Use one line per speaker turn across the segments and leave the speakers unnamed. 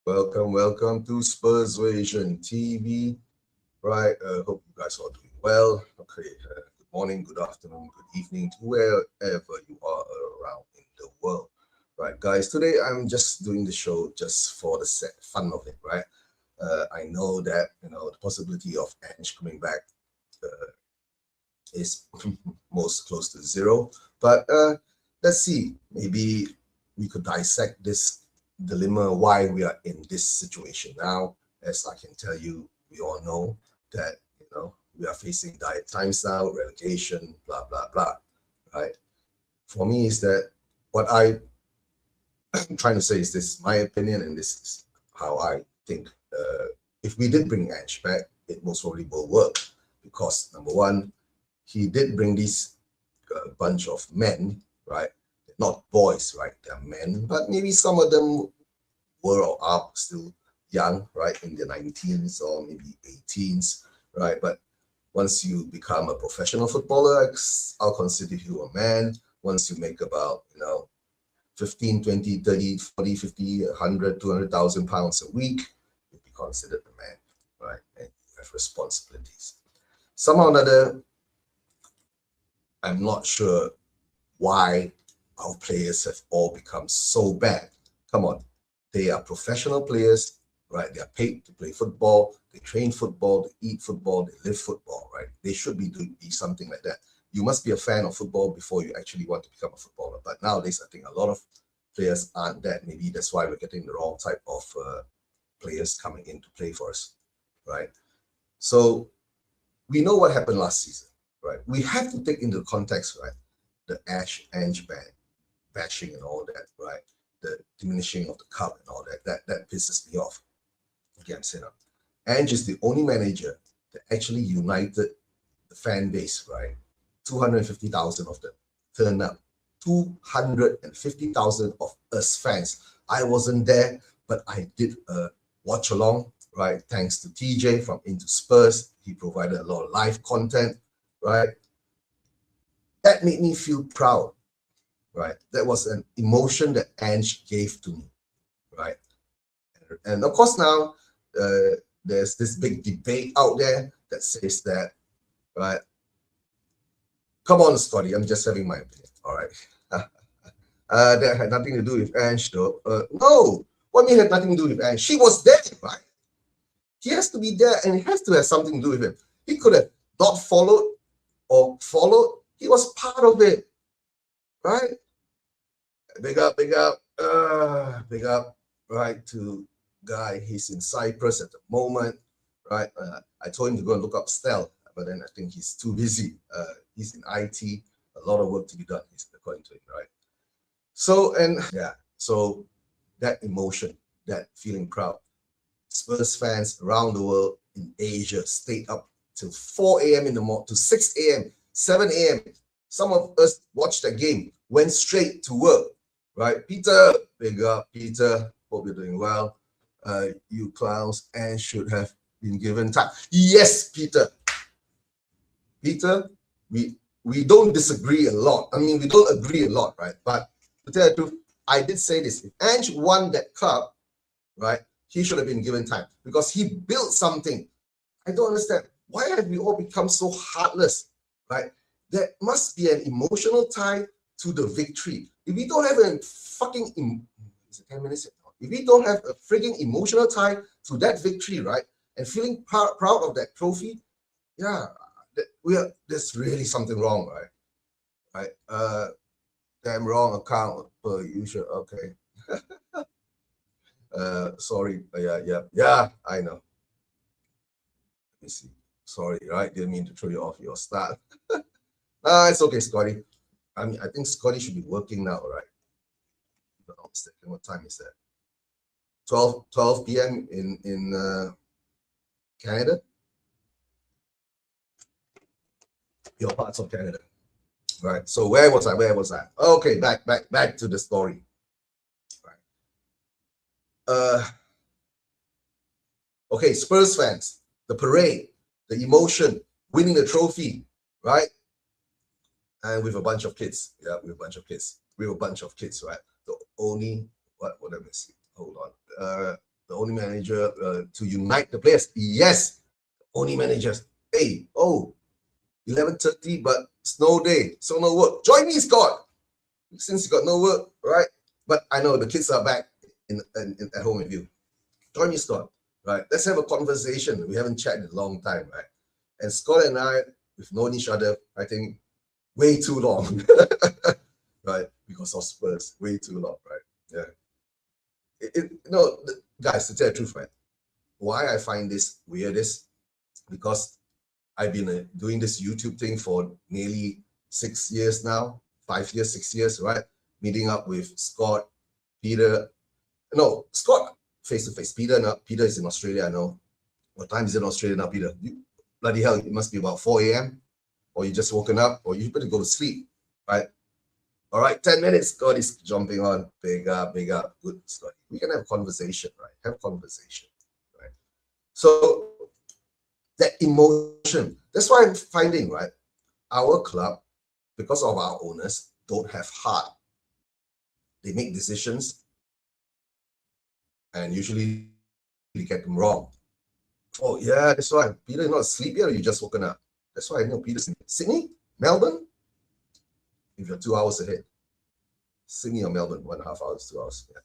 Welcome to Spursvasion TV. Right, hope you guys are doing well. Okay, good morning, good afternoon, good evening to wherever you are around in the world. Right, guys, today I'm just doing the show just for the fun of it, right? I know that, the possibility of Ange coming back uh, is most close to zero, but let's see. Maybe we could dissect this dilemma why we are in this situation now. As I can tell you, we all know that we are facing dire times now, relegation, blah blah blah. Right? For me, is that what I'm trying to say is this: my opinion, and this is how I think. If we did bring Ange back, it most probably will work because number one, he did bring these bunch of men, right? Not boys, right? They're men, but maybe some of them were or are still young, right? In their 19s or maybe 18s, right? But once you become a professional footballer, I'll consider you a man. Once you make about, 15, 20, 30, 40, 50, 100, 200,000 pounds a week, you'll be considered a man, right? And you have responsibilities. Somehow or another, I'm not sure why our players have all become so bad. Come on, they are professional players, right? They are paid to play football. They train football. They eat football. They live football, right? They should be something like that. You must be a fan of football before you actually want to become a footballer. But nowadays, I think a lot of players aren't that. Maybe that's why we're getting the wrong type of players coming in to play for us, right? So we know what happened last season, right? We have to take into context, right? The Ange ban, bashing and all that, right? The diminishing of the cup and all that. That pisses me off. Again, Ange is the only manager that actually united the fan base, right? 250,000 of them turned up. 250,000 of us fans. I wasn't there, but I did a watch along, right? Thanks to TJ from Into Spurs. He provided a lot of live content, right? That made me feel proud, right? That was an emotion that Ange gave to me, right? And of course now there's this big debate out there that says that, right? Come on, Scotty, I'm just having my opinion, all right? That had nothing to do with Ange, though. No, what mean had nothing to do with Ange? She was there, right? He has to be there, and it has to have something to do with him. He could have not followed or followed. He was part of it, right? Big up, right, to guy. He's in Cyprus at the moment, right? I told him to go and look up Stel, but then I think he's too busy. He's in IT, a lot of work to be done, according to him, right? So, and yeah, so that emotion, that feeling proud. Spurs fans around the world in Asia stayed up till 4 a.m. in the morning, to 6 a.m., 7 a.m. Some of us watched the game, went straight to work, right? Peter, big up, Peter. Hope you're doing well. You clowns and should have been given time. Yes, Peter. Peter, we don't disagree a lot. I mean, we don't agree a lot, right? But to tell the truth, I did say this. If Ange won that cup, right, he should have been given time because he built something. I don't understand. Why have we all become so heartless, right? There must be an emotional tie to the victory. If we don't have a fucking, is it 10 minutes? If we don't have a freaking emotional tie to that victory, right, and feeling proud of that trophy, yeah, there's really something wrong, right? Right? Damn wrong account per usual. Okay. Sorry. Yeah. I know. Let me see. Sorry, right? Didn't mean to throw you off your start. It's okay, Scotty. I mean, I think Scotty should be working now, right? No mistaken. What time is that? 12 p.m. in Canada. Your parts of Canada, right? So where was I? Okay, back to the story. Right. Okay, Spurs fans, the parade, the emotion, winning the trophy, right? And with a bunch of kids. Yeah, with a bunch of kids. Right? The only, what let me see. Hold on. the only manager to unite the players. Yes, only managers. Hey, 11:30, but snow day, so no work. Join me, Scott. Since you got no work, right? But I know the kids are back at home with you. Join me, Scott. Right? Let's have a conversation. We haven't chatted in a long time, right? And Scott and I, we've known each other, I think, way too long, right? Because of Spurs, way too long, right? Yeah. Guys, to tell the truth, right? Why I find this weird is because I've been doing this YouTube thing for nearly 6 years now, 5 years, 6 years, right? Meeting up with Scott, Peter. No, Scott face to face. Peter is in Australia, I know. What time is it in Australia now, Peter? Bloody hell, it must be about 4 a.m. Or you just woken up, or you better go to sleep, right? All right, 10 minutes. Scott is jumping on. Big up. Good, Scott. We can have a conversation, right? Have a conversation, right? So that emotion, that's why I'm finding, right? Our club, because of our owners, don't have heart. They make decisions, and usually they get them wrong. Oh, yeah, that's why. Peter, you're not asleep yet, or you just woken up? That's why I know Peter's in Sydney, Melbourne. If you're 2 hours ahead, Sydney or Melbourne, 1.5 hours, 2 hours. Yeah.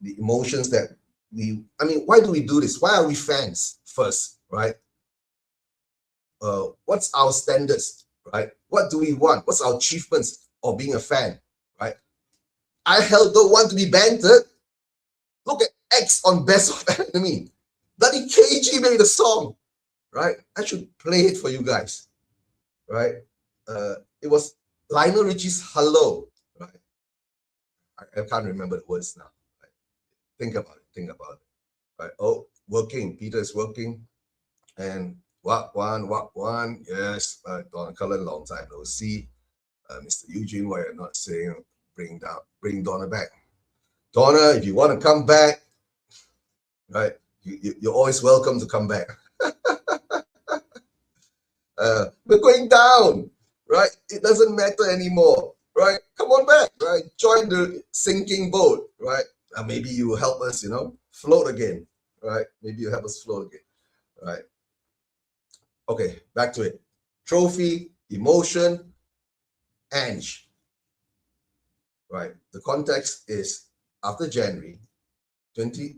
The emotions that why do we do this? Why are we fans first, right? What's our standards, right? What do we want? What's our achievements of being a fan, right? I don't want to be bantered. Look at X on Best of Enemy. Bloody KG made a song, right? I should play it for you guys, right? It was Lionel Richie's Hello, right? I can't remember the words now. Right? Think about it, right? Oh, working. Peter is working, and walk one. Yes, Donna Cullen, long time no see. Mr. Eugene, why you're not saying bring Donna back? Donna, if you want to come back, right? You're always welcome to come back. We're going down, right? It doesn't matter anymore, right? Come on back, right? Join the sinking boat, right? Maybe you will help us, float again, right? Maybe you help us float again, right? Okay, back to it. Trophy, emotion, Ange, right? The context is after January 20,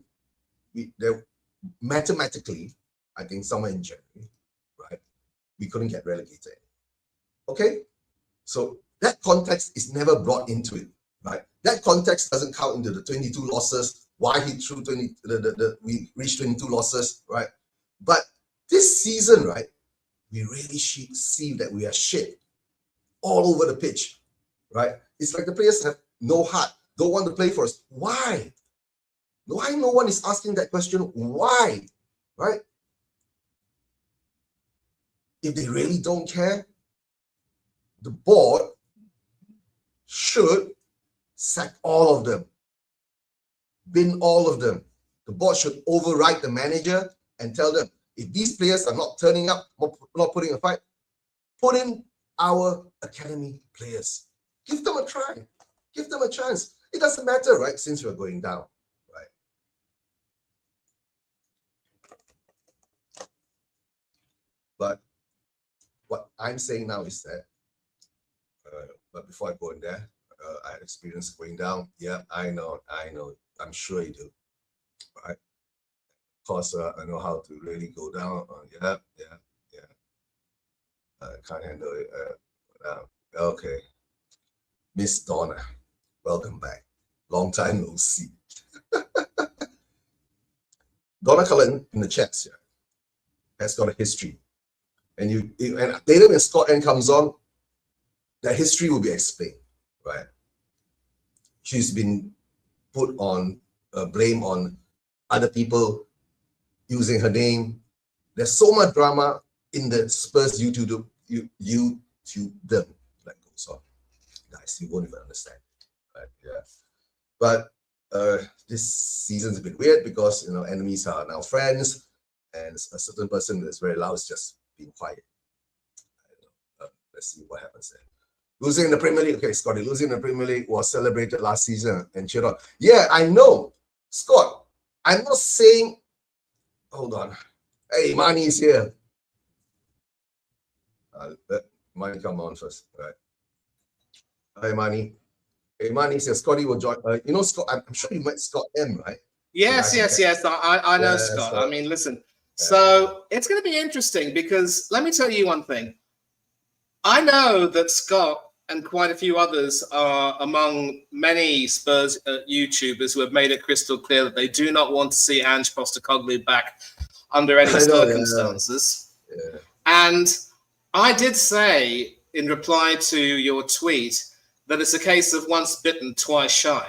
mathematically, I think somewhere in January, right? We couldn't get relegated. Okay, so that context is never brought into it, right? That context doesn't count into the 22 losses. Why he threw we reached 22 losses, right? But this season, right, we really see that we are shit all over the pitch, right? It's like the players have no heart, don't want to play for us. Why? Why no one is asking that question? Why, right? If they really don't care, the board should sack all of them, bin all of them. The board should override the manager and tell them, if these players are not turning up, not putting a fight, put in our academy players. Give them a try. Give them a chance. It doesn't matter, right? Since we're going down, right? But what I'm saying now is that, but before I go in there, I had experience going down. Yeah, I know. I'm sure you do, right? Of course, I know how to really go down. Yeah. I can't handle it. Okay. Miss Donna, welcome back. Long time no see. Donna Cullen in the chats here has got a history. And later when Scott N comes on, that history will be explained, right? She's been put on blame on other people using her name. There's so much drama in the Spurs YouTube them that goes on. Guys, you won't even understand, right? Yeah. But this season's a bit weird because enemies are now friends, and a certain person that's very loud is just being quiet. Let's see what happens there. Losing in the Premier League. Okay, Scotty, losing in the Premier League was celebrated last season and cheered on. Yeah, I know. Scott, I'm not saying... Hold on. Hey, Manny's here. Let Manny come on first. Right. Hi, Manny. Hey, Manny says Scotty will join. You know, Scott, I'm sure you met Scott M, right?
Yes. I know Scott. I mean, listen. So it's going to be interesting because let me tell you one thing. I know that Scott and quite a few others are among many Spurs YouTubers who have made it crystal clear that they do not want to see Ange Postecoglou back under any circumstances.
Yeah.
And I did say in reply to your tweet that it's a case of once bitten, twice shy.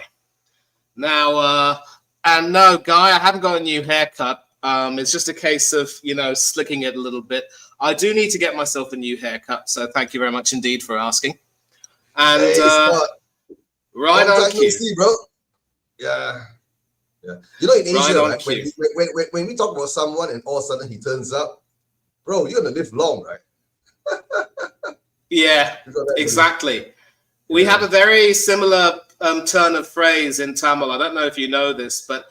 Now, and no, Guy, I haven't got a new haircut. It's just a case of, slicking it a little bit. I do need to get myself a new haircut, so thank you very much indeed for asking. And right on cue.
See, bro. Yeah. You know, in Asia, right, when we talk about someone and all of a sudden he turns up, bro, you're gonna live long, right?
Yeah, exactly. We have a very similar turn of phrase in Tamil. I don't know if you know this, but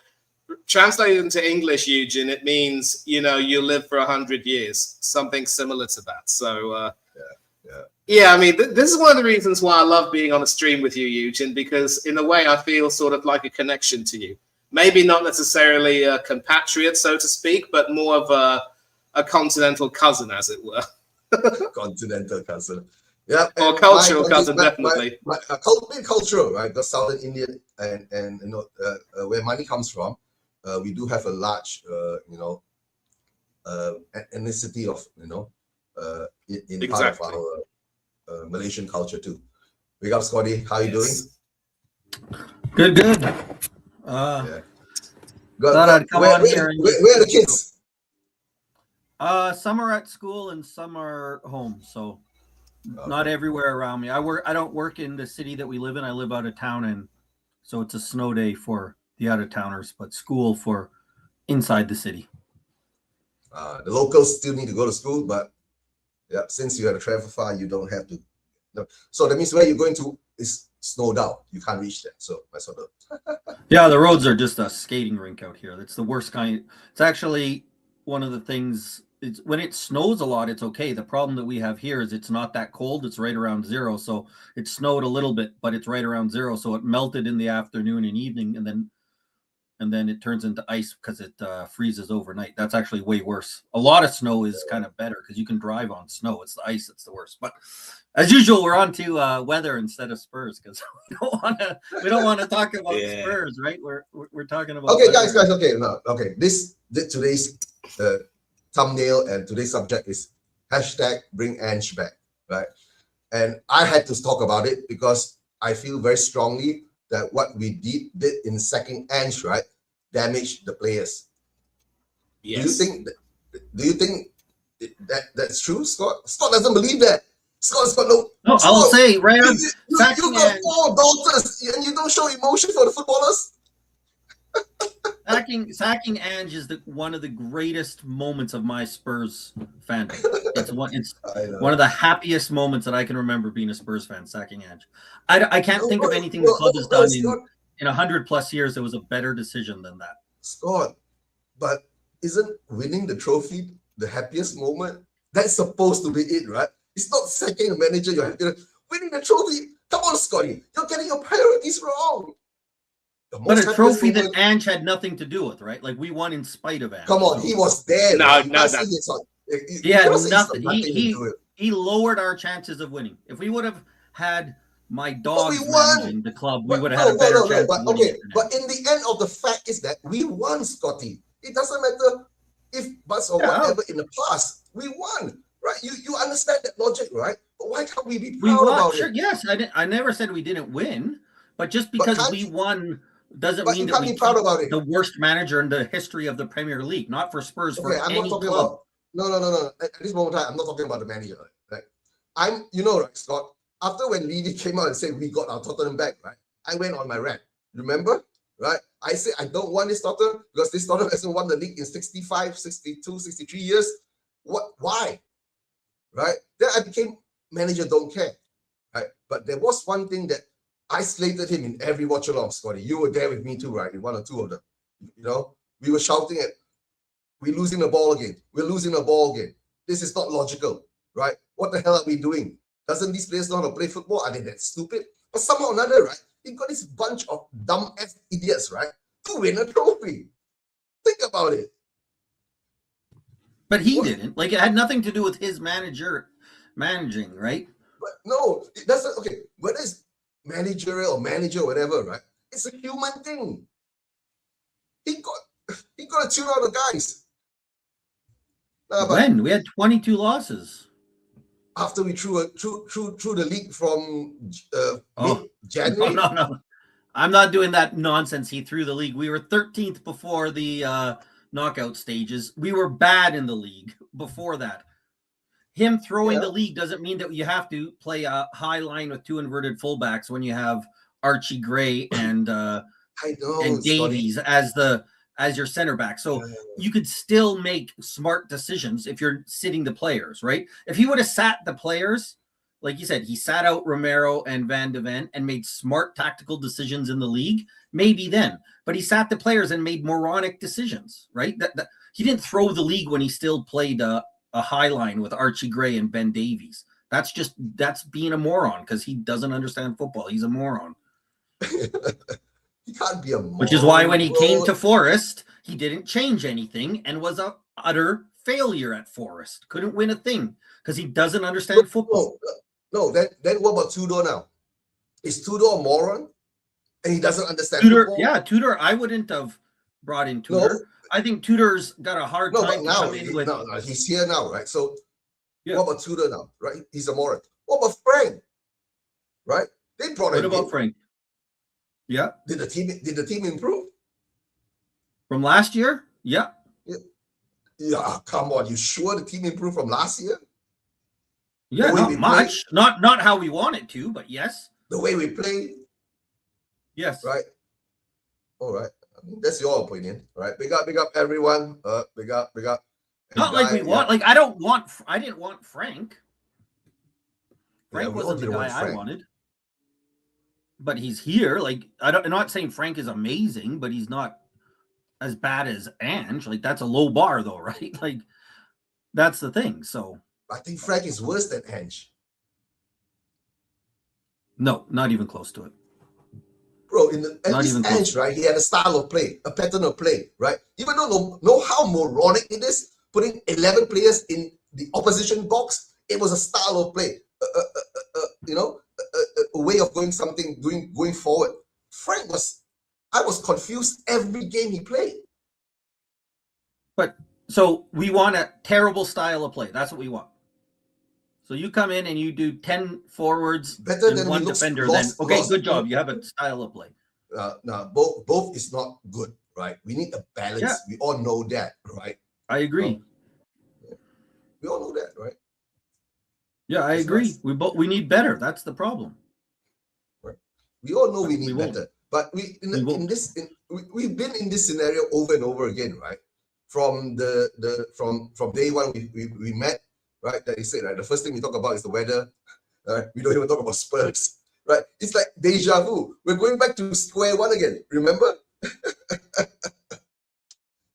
translated into English, Eugene, it means, you live for 100 years, something similar to that. So, yeah, I mean, this is one of the reasons why I love being on a stream with you, Eugene, because in a way I feel sort of like a connection to you. Maybe not necessarily a compatriot, so to speak, but more of a continental cousin, as it were.
Continental cousin. Yeah.
Or cultural cousin, definitely.
Cultural, right? Because Southern Indian and where money comes from, we do have a large, ethnicity of, in part of our Malaysian culture too. Big up, Scotty. How are you doing?
Good. Thought I'd come on here.
Where are the kids?
Some are at school and some are home, so not everywhere around me. I don't work in the city that we live in. I live out of town, and so it's a snow day for the out of towners, but school for inside the city.
The locals still need to go to school, but since you have to travel far, you don't have to. No. So that means where you're going to is snowed out. You can't reach that. So that's sort of.
Yeah, the roads are just a skating rink out here. That's the worst kind. It's actually one of the things. It's when it snows a lot, it's okay. The problem that we have here is it's not that cold. It's right around zero. So it snowed a little bit, but it's right around zero. So it melted in the afternoon and evening, and then it turns into ice because it freezes overnight. That's actually way worse. A lot of snow is kind of better because you can drive on snow. It's the ice that's the worst. But as usual, we're on to weather instead of Spurs because we don't want to talk about Spurs, right? We're talking about
okay,
weather.
guys. Okay. Today's thumbnail and today's subject is #bring Ange back, right? And I had to talk about it because I feel very strongly that what we did in sacking Ange, right, damaged the players.
Yes.
Do you think that's true, Scott? Scott doesn't believe that. Scott's got no.
No, I'll say right on.
You got 4 daughters and you don't show emotion for the footballers.
Sacking Ange is one of the greatest moments of my Spurs fandom. It's one of the happiest moments that I can remember being a Spurs fan. Sacking Ange. I can't think of anything the club has done in 100+ years that was a better decision than that.
Scott, but isn't winning the trophy the happiest moment? That's supposed to be it, right? It's not sacking a manager. You're winning the trophy. Come on, Scotty. You're getting your priorities wrong.
But a trophy that Ange had nothing to do with, right? Like we won in spite of Ange.
Come on, he was there.
He had nothing. He lowered our chances of winning. If we would have had my dogs managing the club, we would have had a better chance.
But in the end of the fact is that we won, Scotty. It doesn't matter if buts or whatever in the past. We won, right? You understand that logic, right? But why can't we be proud about it?
Yes, I never said we didn't win, but just because we won doesn't mean that we
proud about it.
The worst manager in the history of the Premier League, not for Spurs.
Okay, I'm not talking about. No. At this moment in time, I'm not talking about the manager. Right? Right, Scott. After when Levy came out and said we got our Tottenham back, right? I went on my rant. Remember, right? I said I don't want this Tottenham because this Tottenham hasn't won the league in 65, 62, 63 years. What? Why? Right? Then I became manager. Don't care. Right? But there was one thing that I slated him in every watch along, Scotty. You were there with me too, right? In one or two of them. You know, we were shouting at, we're losing the ball again. We're losing the ball again. This is not logical, right? What the hell are we doing? Doesn't these players know how to play football? Are they that stupid? But somehow or another, right? You got this bunch of dumb ass idiots, right? To win a trophy. Think about it.
But he didn't. Like, it had nothing to do with his managing, right?
But no, it doesn't. Okay, whether it's managerial or manager or whatever, right? It's a human thing. He got to tune out the guys.
When we had 22 losses.
After we threw the league from January.
No. I'm not doing that nonsense. He threw the league. We were 13th before the knockout stages. We were bad in the league before that. Him throwing the league doesn't mean that you have to play a high line with two inverted fullbacks when you have Archie Gray and Davies as your center back. So you could still make smart decisions if you're sitting the players, right? If he would have sat the players, like you said, he sat out Romero and Van de Ven and made smart tactical decisions in the league, maybe then. But he sat the players and made moronic decisions, right? That he didn't throw the league when he still played a high line with Archie Gray and Ben Davies. That's being a moron because he doesn't understand football. He's a moron.
He can't be a moron.
Which is why when he came to Forest, he didn't change anything and was a utter failure at Forest. Couldn't win a thing because he doesn't understand football.
No, then what about Tudor now? Is Tudor a moron? And he doesn't understand football?
Yeah, Tudor, I wouldn't have brought in Tudor. No. I think Tudor's got a hard time
now,
to come in with...
No, he's here now, right? So what about Tudor now, right? He's a moron. What about Frank? Right? They brought him in.
What about Frank? Yeah.
Did the team improve?
From last year? Yeah.
Yeah, come on. You sure the team improved from last year?
Yeah, not much. Not how we want it to, but yes.
The way we play?
Yes.
Right? All right. I mean, that's your opinion, right? Big up everyone. Big up.
Not like we want. Like I didn't want Frank. Frank wasn't the guy I wanted. But he's here. Like I'm not saying Frank is amazing, but he's not as bad as Ange. Like that's a low bar, though, right? Like that's the thing. So
I think Frank is worse than Ange.
No, not even close to it.
Bro, at least Ange, right? He had a style of play, a pattern of play, right? Even though know how moronic it is, putting 11 players in the opposition box, it was a style of play, a way of going forward. I was confused every game he played.
But so we want a terrible style of play. That's what we want. So you come in and you do 10 forwards
better than
one defender. Good job. You have a style of play.
No, both is not good, right? We need a balance. Yeah. We all know that, right?
I agree.
We all know that, right?
Yeah, I agree. We need better. That's the problem.
Right. We all know we need better, but we've been in this scenario over and over again, right? From from day one we met. Right, that is it. Right, the first thing we talk about is the weather. We don't even talk about Spurs. Right, it's like deja vu. We're going back to square one again. Remember?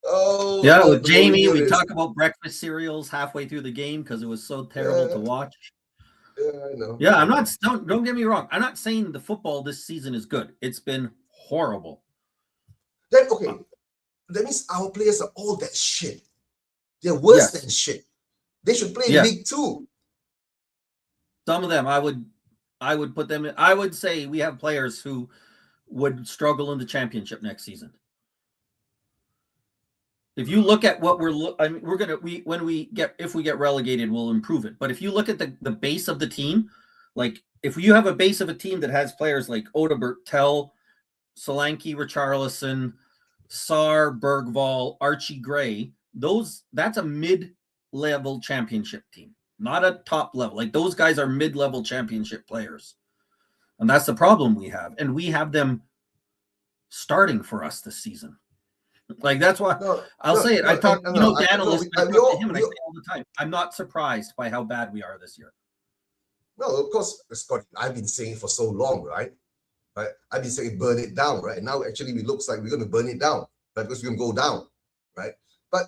With Jamie, we talk about breakfast cereals halfway through the game because it was so terrible to watch.
Yeah, I know.
Yeah, I'm not. Don't get me wrong. I'm not saying the football this season is good. It's been horrible.
Then that means our players are all that shit. They're worse than shit. They should play in League Two.
Some of them, I would put them in. I would say we have players who would struggle in the championship next season. If you look at what if we get relegated, we'll improve it. But if you look at the base of the team, like if you have a base of a team that has players like Odobert, Tell, Solanke, Richarlison, Sarr, Bergvall, Archie Gray, that's a mid-level championship team, not a top level. Like those guys are mid-level championship players. And that's the problem we have. And we have them starting for us this season. Like that's why I'll say it. I talk, Dan, I talk to him and I say all the time, I'm not surprised by how bad we are this year.
No, of course, Scott, I've been saying it for so long, right? Right? I've been saying burn it down, right? And now actually it looks like we're going to burn it down, right? Because we're going to go down, right? But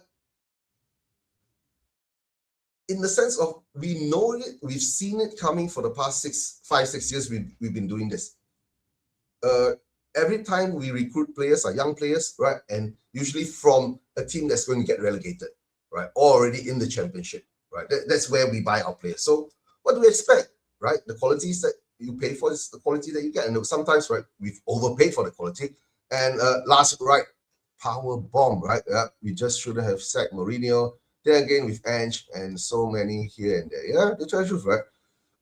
in the sense of we know it, we've seen it coming for the past 5-6 years. We've been doing this. Every time we recruit players, are young players, right? And usually from a team that's going to get relegated, right? Or already in the championship, right? That's where we buy our players. So what do we expect, right? The qualities that you pay for is the quality that you get. And sometimes, right, we've overpaid for the quality. And last, right, power bomb, right? We just shouldn't have sacked Mourinho. Then again, with Ange and so many here and there. Yeah, the truth, right?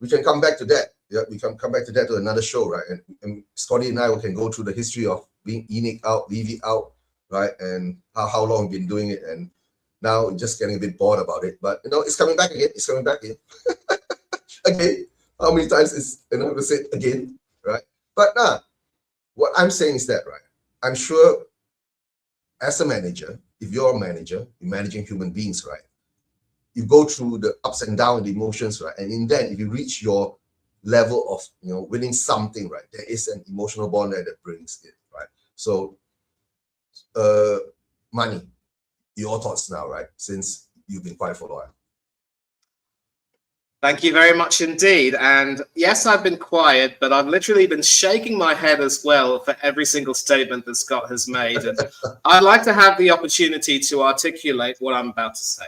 We can come back to that. Yeah, we can come back to that to another show, right? And Scotty and I can go through the history of being ENIC out, leave it out, right? And how long we've been doing it. And now just getting a bit bored about it. But, it's coming back again. It's coming back again. Again. How many times is, I'm going to say it again, right? But what I'm saying is that, right? I'm sure as a manager, if you're a manager, you're managing human beings, right? You go through the ups and downs, the emotions, right? And in that, if you reach your level of, winning something, right? There is an emotional bond there that brings it, right? So, Money, your thoughts now, right? Since you've been quiet for a while.
Thank you very much indeed. And yes, I've been quiet, but I've literally been shaking my head as well for every single statement that Scott has made. And I'd like to have the opportunity to articulate what I'm about to say.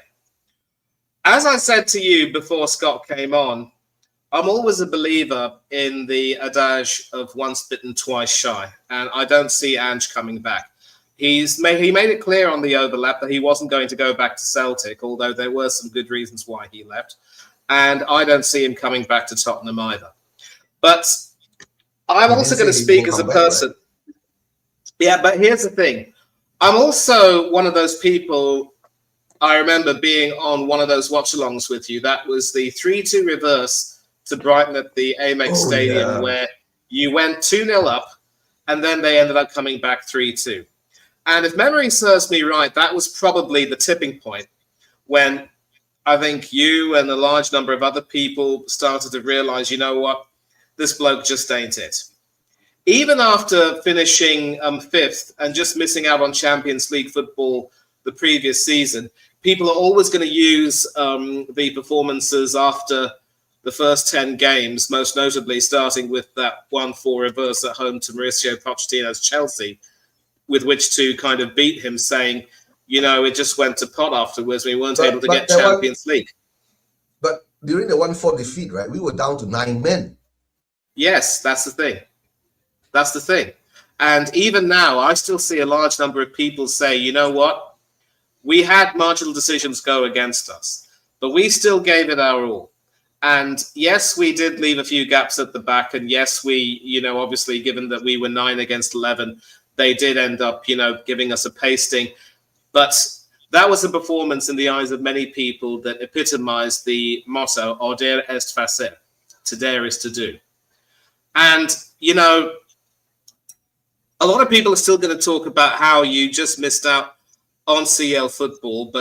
As I said to you before Scott came on, I'm always a believer in the adage of once bitten, twice shy. And I don't see Ange coming back. He made it clear on the overlap that he wasn't going to go back to Celtic, although there were some good reasons why he left. And I don't see him coming back to Tottenham either. But I'm also going to speak as a person. Right? Yeah, but here's the thing. I'm also one of those people, I remember being on one of those watch-alongs with you. That was the 3-2 reverse to Brighton at the Amex Stadium, where you went 2-0 up, and then they ended up coming back 3-2. And if memory serves me right, that was probably the tipping point when I think you and a large number of other people started to realize, you know what, this bloke just ain't it. Even after finishing fifth and just missing out on Champions League football the previous season, people are always going to use the performances after the first 10 games, most notably starting with that 1-4 reverse at home to Mauricio Pochettino's Chelsea, with which to kind of beat him, saying, it just went to pot afterwards. We weren't able to get Champions League.
But during the 1-4 defeat, right, we were down to 9 men.
Yes, that's the thing. That's the thing. And even now, I still see a large number of people say, you know what? We had marginal decisions go against us, but we still gave it our all. And yes, we did leave a few gaps at the back. And yes, we, obviously, given that we were 9 against 11, they did end up, giving us a pasting. But that was a performance in the eyes of many people that epitomized the motto, "Audaire est facile," to dare is to do. And, a lot of people are still going to talk about how you just missed out on CL football.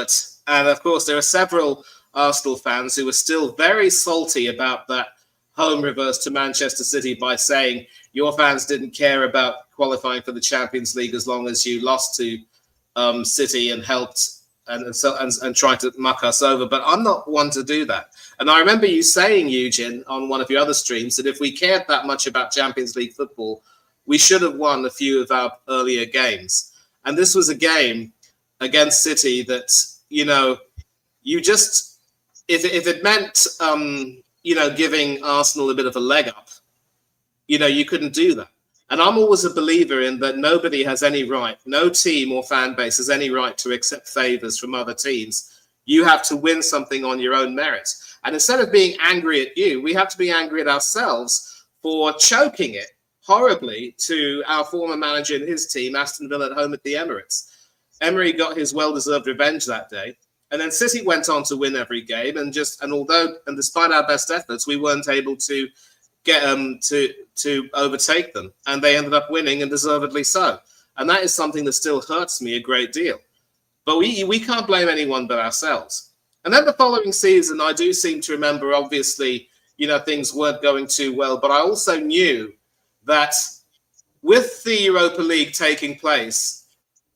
And of course, there are several Arsenal fans who are still very salty about that home reverse to Manchester City by saying your fans didn't care about qualifying for the Champions League as long as you lost to City and helped and trying to muck us over. But I'm not one to do that. And I remember you saying, Eugene, on one of your other streams, that if we cared that much about Champions League football, we should have won a few of our earlier games. And this was a game against City that, you just, if it meant, giving Arsenal a bit of a leg up, you couldn't do that. And I'm always a believer in that nobody has any right, no team or fan base has any right to accept favors from other teams. You have to win something on your own merit. And instead of being angry at you, we have to be angry at ourselves for choking it horribly to our former manager and his team, Aston Villa, at home at the Emirates. Emery got his well-deserved revenge that day. And then City went on to win every game. And despite our best efforts, we weren't able to get to overtake them, and they ended up winning, and deservedly so. And that is something that still hurts me a great deal. But we can't blame anyone but ourselves. And then the following season, I do seem to remember, obviously, things weren't going too well. But I also knew that with the Europa League taking place,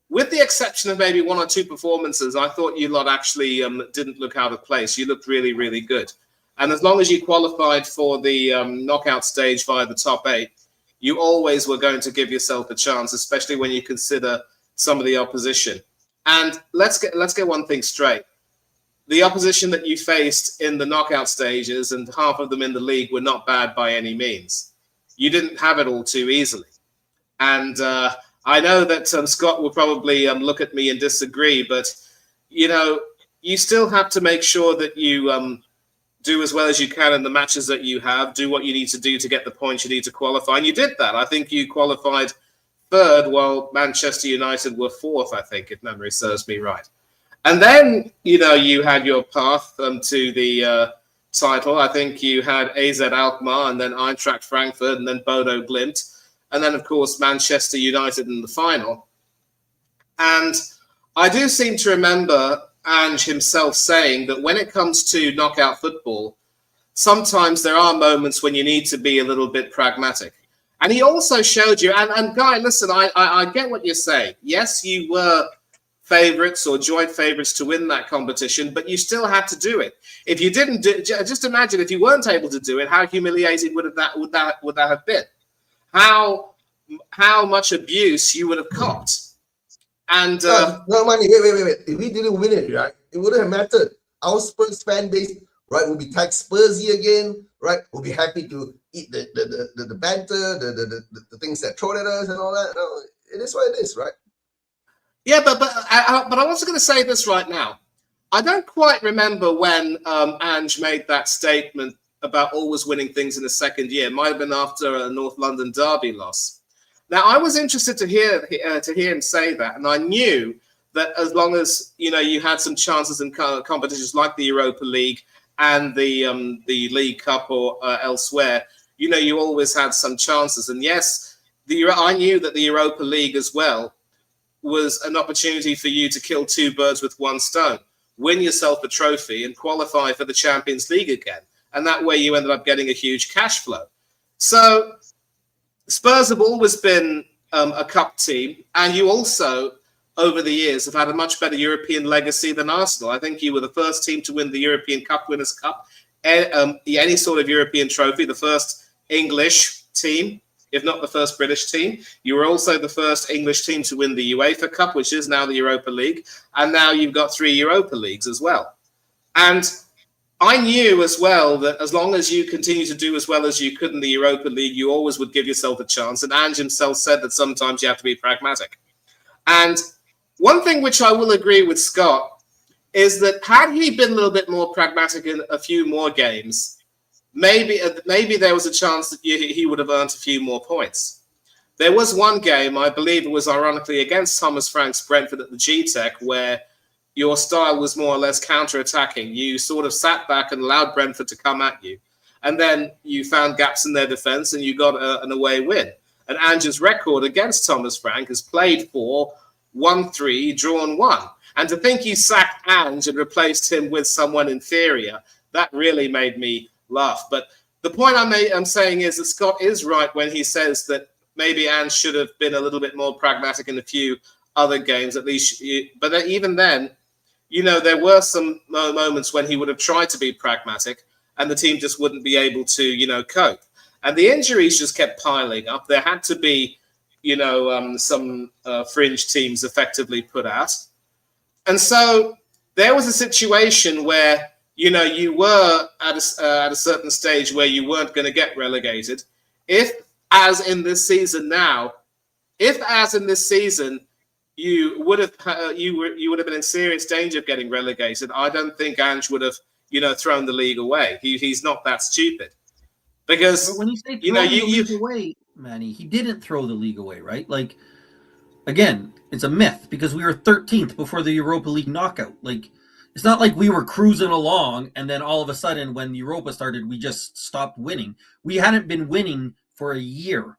with the exception of maybe one or two performances, I thought you lot actually didn't look out of place. You looked really, really good. And as long as you qualified for the knockout stage via the top 8, you always were going to give yourself a chance, especially when you consider some of the opposition. And let's get one thing straight. The opposition that you faced in the knockout stages, and half of them in the league, were not bad by any means. You didn't have it all too easily. And I know that Scott will probably look at me and disagree, but, you still have to make sure that you do as well as you can in the matches that you have, do what you need to do to get the points you need to qualify. And you did that. I think you qualified 3rd, while Manchester United were 4th, I think, if memory serves me right. And then, you had your path to the title. I think you had AZ Alkmaar and then Eintracht Frankfurt and then Bodo Glimt. And then, of course, Manchester United in the final. And I do seem to remember Ange himself saying that when it comes to knockout football, sometimes there are moments when you need to be a little bit pragmatic. And he also showed you, and Guy, listen, I get what you're saying. Yes, you were favourites or joint favourites to win that competition, but you still had to do it. If you didn't do, just imagine if you weren't able to do it, how humiliating would that have been? How much abuse you would have copped. And
no, Manny, wait. If we didn't win it, right, it wouldn't have mattered. Our Spurs fan base, right, will be tagged Spursy again, right? We'll be happy to eat the banter, the things that thrown at us and all that. No, it is what it is, right?
Yeah, but I'm also going to say this right now. I don't quite remember when Ange made that statement about always winning things in the second year. It might have been after a North London derby loss. Now, I was interested to hear him say that, and I knew that as long as you had some chances in competitions like the Europa League and the League Cup or elsewhere, you always had some chances. And yes, I knew that the Europa League as well was an opportunity for you to kill 2 birds with one stone, win yourself a trophy and qualify for the Champions League again. And that way you ended up getting a huge cash flow. So Spurs have always been a cup team, and you also, over the years, have had a much better European legacy than Arsenal. I think you were the first team to win the European Cup Winners' Cup, any sort of European trophy, the first English team, if not the first British team. You were also the first English team to win the UEFA Cup, which is now the Europa League, and now you've got 3 Europa Leagues as well. And I knew as well that as long as you continue to do as well as you could in the Europa League, you always would give yourself a chance. And Ange himself said that sometimes you have to be pragmatic. And one thing which I will agree with Scott is that had he been a little bit more pragmatic in a few more games, maybe there was a chance that he would have earned a few more points. There was one game, I believe it was ironically against Thomas Frank's Brentford at the G-Tech, where your style was more or less counter-attacking. You sort of sat back and allowed Brentford to come at you. And then you found gaps in their defence and you got an away win. And Ange's record against Thomas Frank has played for 1-3, drawn 1. And to think you sacked Ange and replaced him with someone inferior, that really made me laugh. But the point I'm saying is that Scott is right when he says that maybe Ange should have been a little bit more pragmatic in a few other games, at least. But even then, there were some moments when he would have tried to be pragmatic and the team just wouldn't be able to, cope. And the injuries just kept piling up. There had to be, some fringe teams effectively put out. And so there was a situation where, you were at a certain stage where you weren't going to get relegated. If, as in this season, you would have been in serious danger of getting relegated, I don't think Ange would have, thrown the league away. He's not that stupid. Because
but when you say throw the league away, Manny, he didn't throw the league away, right? Like, again, it's a myth because we were 13th before the Europa League knockout. Like, it's not like we were cruising along and then all of a sudden when Europa started, we just stopped winning. We hadn't been winning for a year,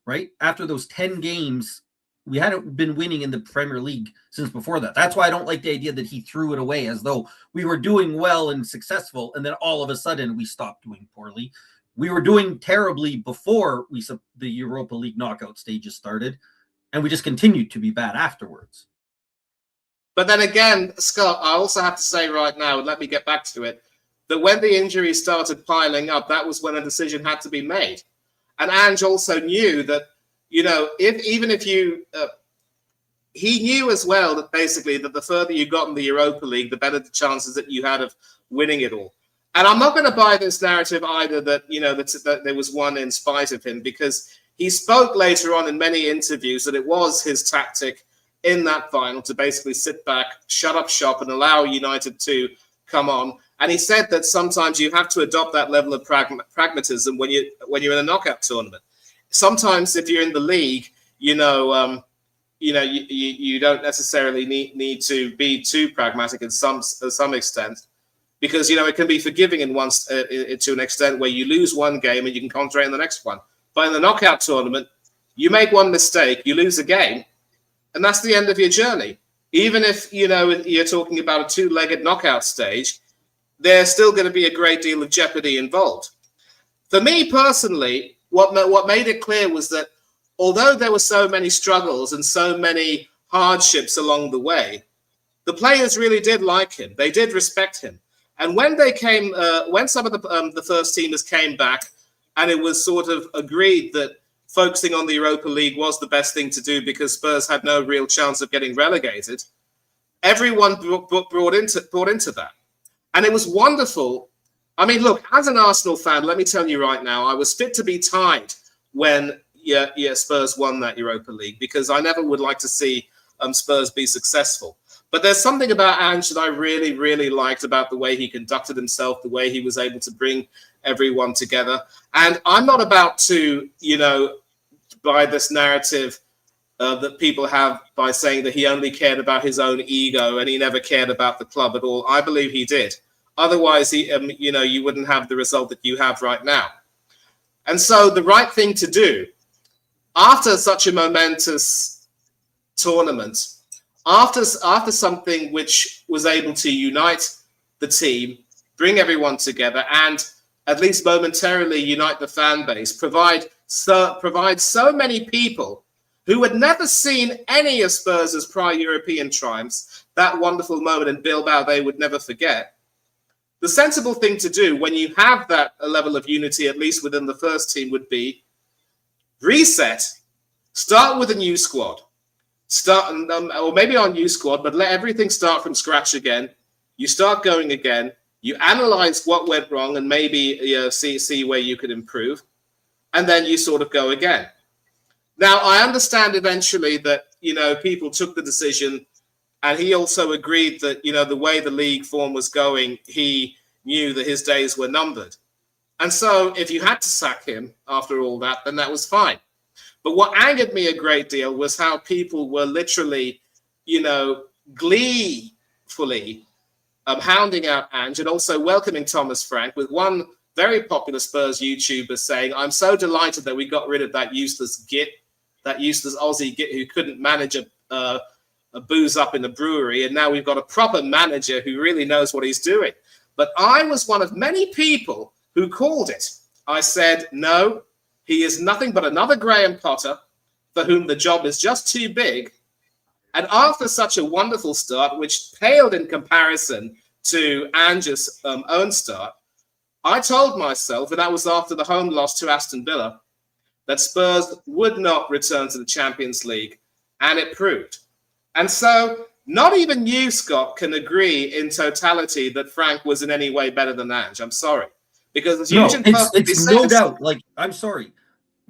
right? After those 10 games We hadn't been winning in the Premier League since before that. That's why I don't like the idea that he threw it away as though we were doing well and successful, and then all of a sudden we stopped doing poorly. We were doing terribly before the Europa League knockout stages started, and we just continued to be bad afterwards.
But then again, Scott, I also have to say right now, and let me get back to it, that when the injuries started piling up, that was when a decision had to be made. And Ange also knew that, you know, even if you, he knew as well that basically that the further you got in the Europa League, the better the chances that you had of winning it all. And I'm not going to buy this narrative either that, you know, that there was one in spite of him, because he spoke later on in many interviews that it was his tactic in that final to basically sit back, shut up shop, and allow United to come on. And he said that sometimes you have to adopt that level of pragmatism when you're in a knockout tournament. Sometimes if you're in the league, you don't necessarily need to be too pragmatic in some extent, because, you know, it can be forgiving to an extent where you lose one game and you can concentrate on the next one. But in the knockout tournament, you make one mistake, you lose a game, and that's the end of your journey. Even if, you know, you're talking about a two-legged knockout stage, there's still going to be a great deal of jeopardy involved. For me personally, what made it clear was that although there were so many struggles and so many hardships along the way, the players really did like him. They did respect him. And when when some of the first teamers came back, and it was sort of agreed that focusing on the Europa League was the best thing to do because Spurs had no real chance of getting relegated, everyone brought into that. And it was wonderful. I mean, look, as an Arsenal fan, let me tell you right now, I was fit to be tied when Spurs won that Europa League, because I never would like to see Spurs be successful. But there's something about Ange that I really, really liked about the way he conducted himself, the way he was able to bring everyone together. And I'm not about to, you know, buy this narrative that people have by saying that he only cared about his own ego and he never cared about the club at all. I believe he did. Otherwise, you wouldn't have the result that you have right now. And so the right thing to do after such a momentous tournament, after something which was able to unite the team, bring everyone together, and at least momentarily unite the fan base, provide so many people who had never seen any of Spurs' prior European triumphs, that wonderful moment in Bilbao they would never forget. The sensible thing to do when you have that level of unity, at least within the first team, would be reset, start with a new squad, or maybe our new squad, but let everything start from scratch again. You start going again. You analyze what went wrong and maybe see where you could improve, and then you sort of go again. Now, I understand eventually that, you know, people took the decision, and he also agreed that, you know, the way the league form was going, he knew that his days were numbered. And so if you had to sack him after all that, then that was fine. But what angered me a great deal was how people were literally, you know, gleefully hounding out Ange and also welcoming Thomas Frank, with one very popular Spurs YouTuber saying, "I'm so delighted that we got rid of that useless git, that useless Aussie git who couldn't manage a booze up in the brewery, and now we've got a proper manager who really knows what he's doing." But I was one of many people who called it. I said, no, he is nothing but another Graham Potter for whom the job is just too big. And after such a wonderful start, which paled in comparison to Ange's own start, I told myself, and that was after the home loss to Aston Villa, that Spurs would not return to the Champions League, and it proved. And so not even you, Scott, can agree in totality that Frank was in any way better than Ange. I'm sorry. Because as Eugene
it's no doubt. Like, I'm sorry.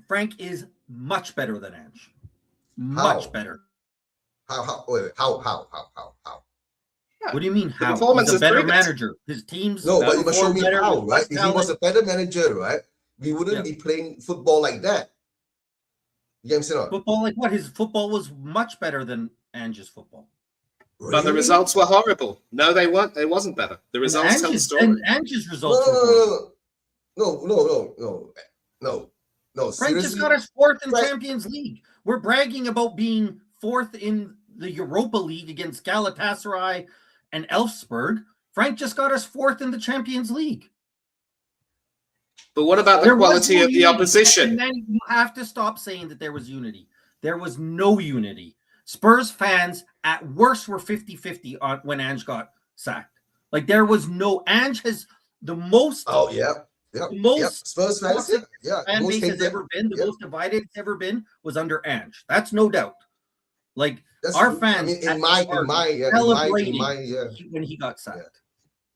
Frank is much better than Ange. Much better.
How? Wait, how?
Yeah.
What do you mean how?
He's
a better manager. His team's
no, but you must show me how, right? If he was a better manager, right, we wouldn't be playing football like that. You get what I'm saying?
Football like what? His football was much better than Ange's football.
Really?
But the results were horrible. No, they weren't. It wasn't better. The results tell the story.
And Ange's results were
No.
Frank just got us fourth in Champions League. We're bragging about being fourth in the Europa League against Galatasaray and Elfsberg. Frank just got us fourth in the Champions League.
But what about the quality of the opposition?
And then you have to stop saying that there was unity. There was no unity. Spurs fans at worst were 50-50 when Ange got sacked. Like there was no Ange has the most.
Oh yeah, yeah.
Most
Spurs fans,
fan base has ever been. The most divided it's ever been was under Ange. That's no doubt. Like our fans, celebrating when he got sacked. Yeah.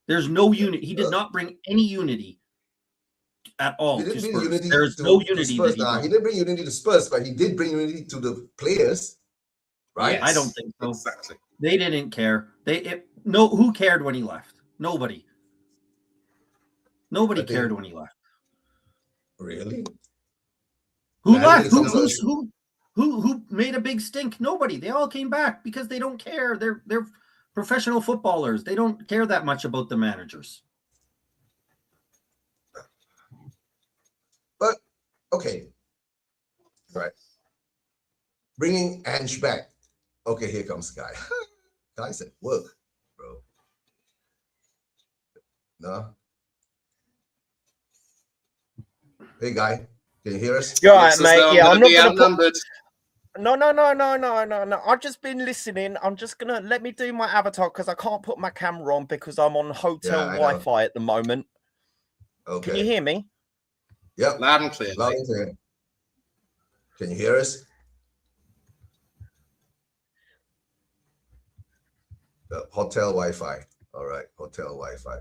There's no unity. He did not bring any unity at all. There's no unity.
He didn't bring unity to Spurs, but he did bring unity to the players. Right?
Yes, I don't think so.
Exactly.
They didn't care. Who cared when he left? Nobody. Nobody cared when he left.
Really?
Who left? Who made a big stink? Nobody. They all came back because they don't care. They're professional footballers. They don't care that much about the managers.
But okay, right. Bringing Ange back. Okay, here comes Guy. Guy's at work, bro. No. Hey, Guy, can you hear us?
You're right, mate. Yeah, I'm not gonna put. No. I've just been listening. I'm just gonna let me do my avatar because I can't put my camera on because I'm on hotel Wi-Fi at the moment.
Okay.
Can you hear me?
Yep.
Loud and clear.
Loud and clear. Can you hear us? Hotel Wi-Fi. All right, hotel Wi-Fi.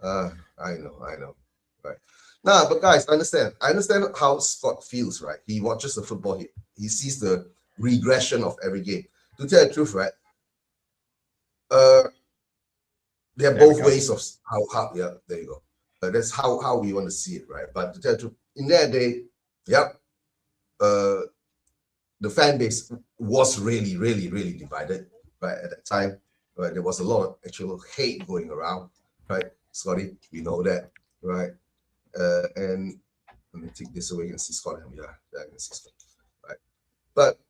I know. Right. Nah, but guys, I understand how Scott feels, right? He watches the football. He sees the regression of every game. To tell the truth, right? There are both ways of how yeah, there you go. That's how we want to see it, right? But to tell the truth, in that day, the fan base was really, really, really divided, right? At that time, right? There was a lot of actual hate going around, right? Scotty, we know that, right? And let me take this away and see Scotland. Yeah, I can see Scotland, right? But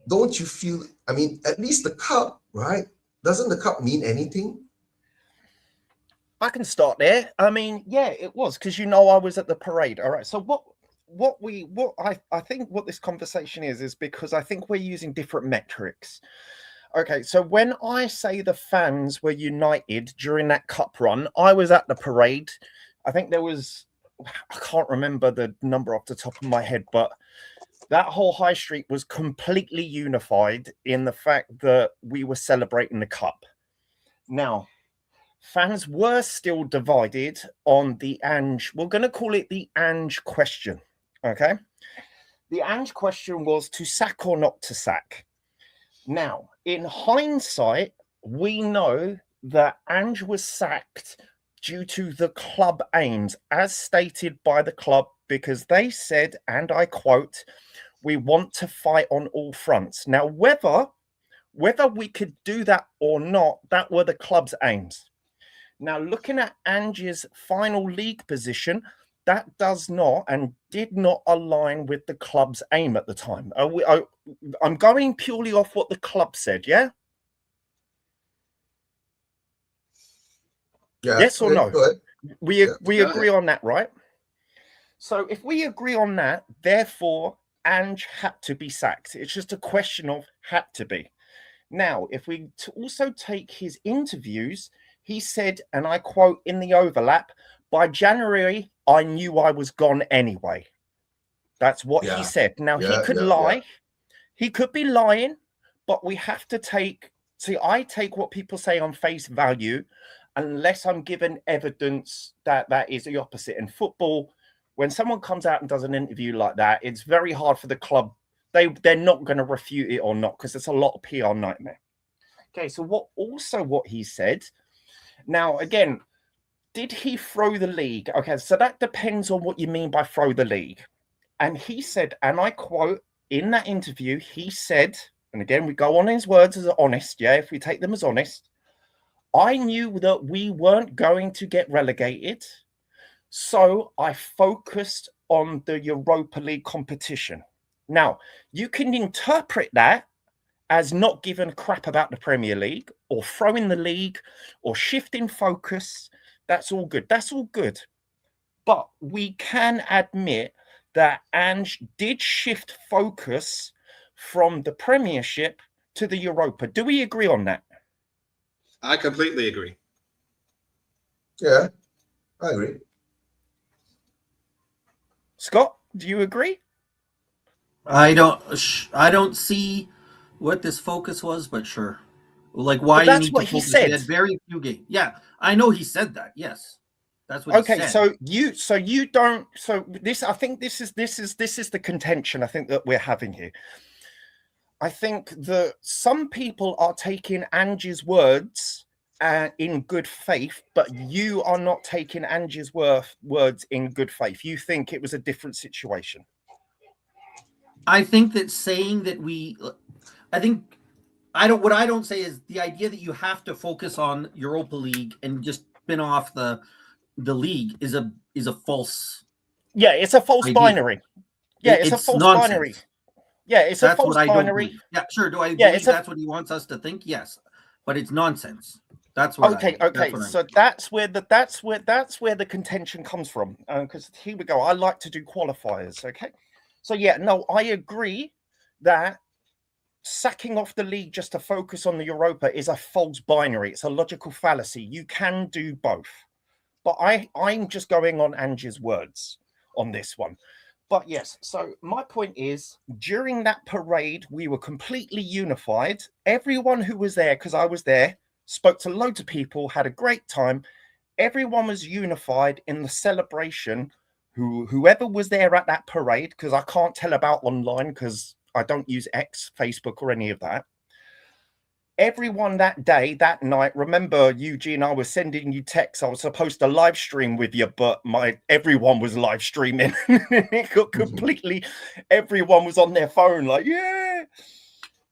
don't you feel? I mean, at least the cup, right? Doesn't the cup mean anything?
I can start there. I mean, yeah, it was because I was at the parade. All right. So I think what this conversation is because I think we're using different metrics. Okay, so when I say the fans were united during that cup run, I was at the parade. I think there was, I can't remember the number off the top of my head, but that whole high street was completely unified in the fact that we were celebrating the cup. Now, fans were still divided on the Ange, we're going to call it the Ange question, okay? The Ange question was to sack or not to sack. Now, in hindsight, we know that Ange was sacked due to the club aims, as stated by the club, because they said, and I quote, "We want to fight on all fronts." Now, whether we could do that or not, that were the club's aims. Now, looking at Ange's final league position, that does not and did not align with the club's aim at the time. I'm going purely off what the club said, yeah? Yes or no? We agree on that, right? So if we agree on that, therefore, Ange had to be sacked. It's just a question of had to be. Now, if we also take his interviews, he said, and I quote in the overlap, "By January, I knew I was gone anyway." That's what he said. Now, he could lie. He could be lying, but we have to I take what people say on face value, unless I'm given evidence that that is the opposite. In football, when someone comes out and does an interview like that, it's very hard for the club. They're not going to refute it or not, because it's a lot of PR nightmare. Okay, so what he said. Now, again, did he throw the league? Okay, so that depends on what you mean by throw the league. And he said, and I quote, in that interview, he said, and again, we go on his words as honest, yeah, if we take them as honest, "I knew that we weren't going to get relegated, so I focused on the Europa League competition." Now, you can interpret that as not giving a crap about the Premier League or throwing the league or shifting focus. That's all good. That's all good. But we can admit that Ange did shift focus from the Premiership to the Europa. Do we agree on that?
I completely agree.
Yeah, I agree.
Scott, do you agree?
I don't see what this focus was, but sure. Like, why
But
do you
that's
need
what
to
he
focus?
said.
He had very few games. Yeah, I know he said that. Yes, that's what he
Okay,
said.
so you don't. So this, I think this is the contention I think that we're having here. I think that some people are taking Ange's words in good faith, but you are not taking Ange's words in good faith. You think it was a different situation.
I think that saying that what I don't say is the idea that you have to focus on Europa League and just spin off the league is a false.
Yeah, it's a false
idea.
binary. Yeah, it's a false
nonsense.
binary. Yeah, it's
that's
a false
what I
binary.
don't believe. Yeah, sure. Do I
Yeah,
believe that's what he wants us to think? Yes, but it's nonsense. That's what.
Okay. So that's where the contention comes from. Because here we go. I like to do qualifiers. Okay. So yeah, no, I agree that sacking off the league just to focus on the Europa is a false binary. It's a logical fallacy. You can do both. But I'm just going on Ange's words on this one. But yes, so my point is, during that parade, we were completely unified. Everyone who was there, because I was there, spoke to loads of people, had a great time. Everyone was unified in the celebration. Whoever was there at that parade, because I can't tell about online because I don't use X, Facebook, or any of that. Everyone that day, that night, remember, Eugene, I was sending you texts. I was supposed to live stream with you, but everyone was live streaming. It got completely, everyone was on their phone, like, yeah.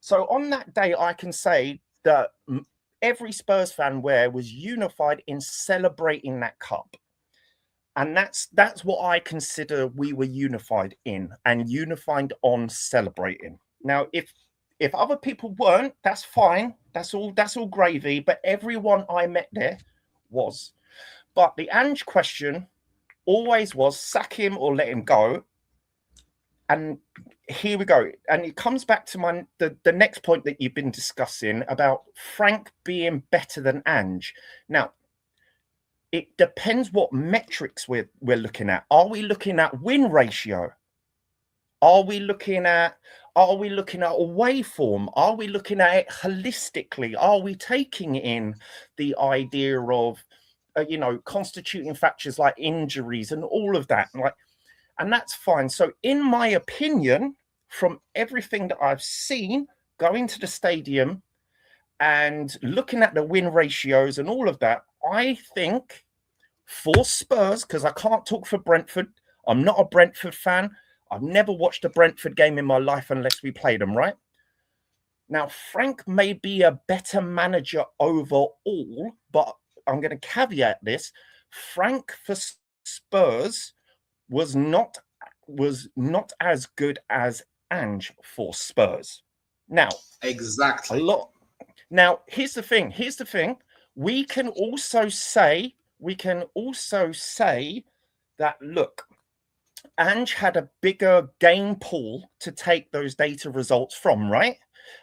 So on that day, I can say that every Spurs fan was unified in celebrating that cup. And that's what I consider we were unified in, and unified on celebrating. Now, if other people weren't, that's fine. That's all gravy. But everyone I met there was. But the Ange question always was sack him or let him go. And here we go. And it comes back to the next point that you've been discussing about Frank being better than Ange. Now, it depends what metrics we're looking at. Are we looking at win ratio? Are we looking at away form? Are we looking at it holistically? Are we taking in the idea of, constituting factors like injuries and all of that? And that's fine. So in my opinion, from everything that I've seen, going to the stadium and looking at the win ratios and all of that, I think for Spurs, because I can't talk for Brentford, I'm not a Brentford fan. I've never watched a Brentford game in my life unless we played them, right? Now, Frank may be a better manager overall, but I'm going to caveat this. Frank for Spurs was not as good as Ange for Spurs. Now,
exactly.
Now, here's the thing. We can also say that, look, Ange had a bigger game pool to take those data results from, right?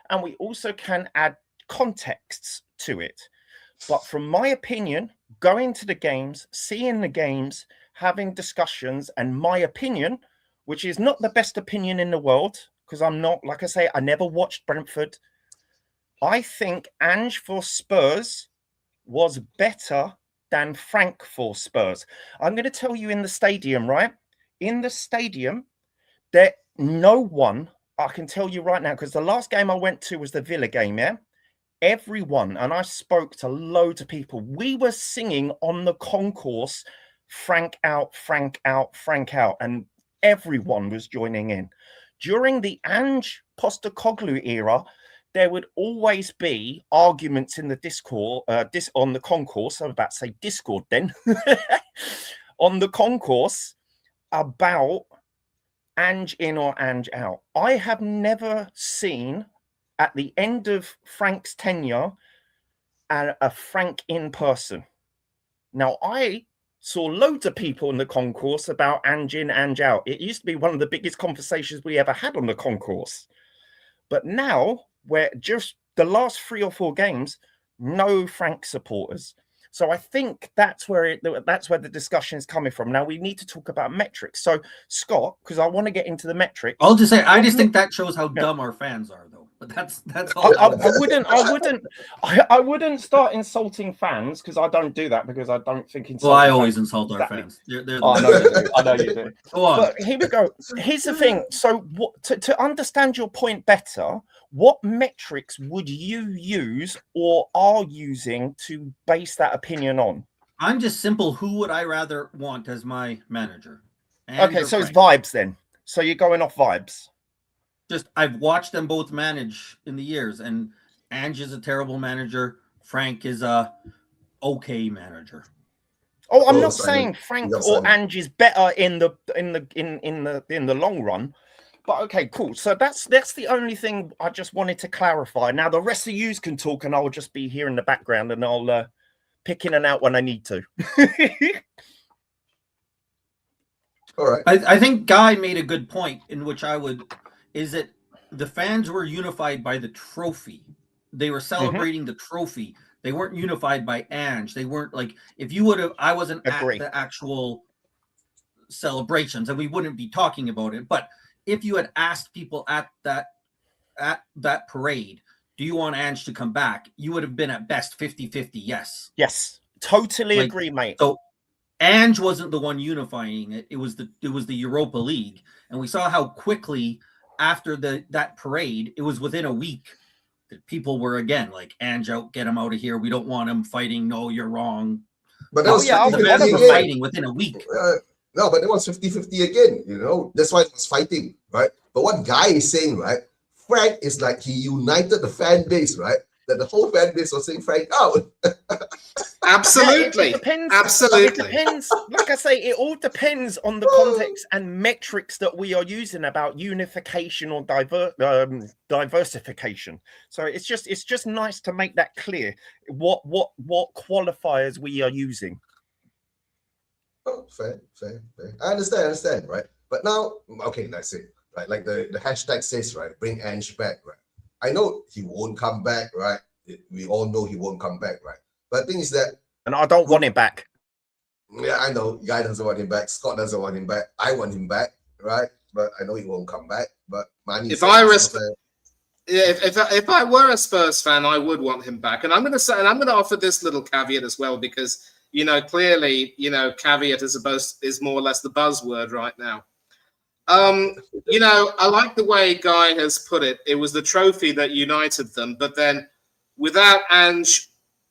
And we also can add contexts to it. But from my opinion, going to the games, seeing the games, having discussions, and my opinion, which is not the best opinion in the world, because I'm not, like I say, I never watched Brentford. I think Ange for Spurs was better than Frank for Spurs. I'm going to tell you in the stadium, right? In the stadium, I can tell you right now, because the last game I went to was the Villa game, yeah? Everyone, and I spoke to loads of people, we were singing on the concourse, Frank out, Frank out, Frank out, and everyone was joining in. During the Ange Postecoglou era, there would always be arguments in the Discord, on the concourse, I'm about to say Discord then, on the concourse, about Ange in or Ange out. I have never seen at the end of Frank's tenure a Frank in person. Now, I saw loads of people in the concourse about Ange in, Ange out. It used to be one of the biggest conversations we ever had on the concourse. But now, we're just the last 3 or 4 games, no Frank supporters. So I think that's where the discussion is coming from. Now we need to talk about metrics. So Scott, because I want to get into the metrics.
I'll just say, I just think that shows how dumb our fans are, though. But that's all.
I wouldn't start insulting fans, because I don't do that, because I don't think insulting.
Well, I always insult our fans.
I know you do. I know you do.
Go on.
But here we go. Here's the thing. So to understand your point better, what metrics would you use or are using to base that opinion on?
I'm just simple. Who would I rather want as my manager? Ange
Okay,
or
so it's
Frank?
vibes then. So you're going off vibes.
Just I've watched them both manage in the years, and Ange is a terrible manager. Frank is a okay manager.
Oh, I'm
Oh,
not
sorry.
saying Frank
Yes,
or
I
Ange is better in the long run. But okay, cool. So that's the only thing I just wanted to clarify. Now the rest of yous can talk, and I'll just be here in the background, and I'll pick in and out when I need to.
All right.
I think Guy made a good point, in which is that the fans were unified by the trophy. They were celebrating the trophy. They weren't unified by Ange. They weren't like, if you would have, I wasn't
Agree.
at the actual celebrations, and we wouldn't be talking about it. But if you had asked people at that parade, do you want Ange to come back? You would have been at best 50-50 yes.
Yes, totally
Like,
agree, mate.
So Ange wasn't the one unifying it. It was the Europa League. And we saw how quickly after that parade, it was within a week that people were again like, Ange out, get him out of here. We don't want him fighting. No, you're wrong.
But that was
yeah,
The
50-50
fans were
again.
fighting within a week.
No, but it was 50-50 again, That's why it was fighting, right? But what Guy is saying, right? Frank is like he united the fan base, right? That the whole fan base was saying Frank out.
Absolutely.
Yeah, it depends.
Absolutely.
It depends. Like I say, it all depends on the context and metrics that we are using about unification or diversification. So it's just nice to make that clear. What qualifiers we are using.
Oh, fair. I understand, right? But now, okay, that's it, right? Like the hashtag says, right? Bring Ange back, right? I know he won't come back, right? We all know he won't come back, right? But the thing is that,
And I don't want him back.
yeah, I know Guy doesn't want him back. Scott doesn't want him back. I want him back, right? But I know he won't come back. But Manny,
If I were a Spurs fan, I would want him back. And I'm going to offer this little caveat as well, because clearly, caveat is more or less the buzzword right now. I like the way Guy has put it. It was the trophy that united them, but then without Ange,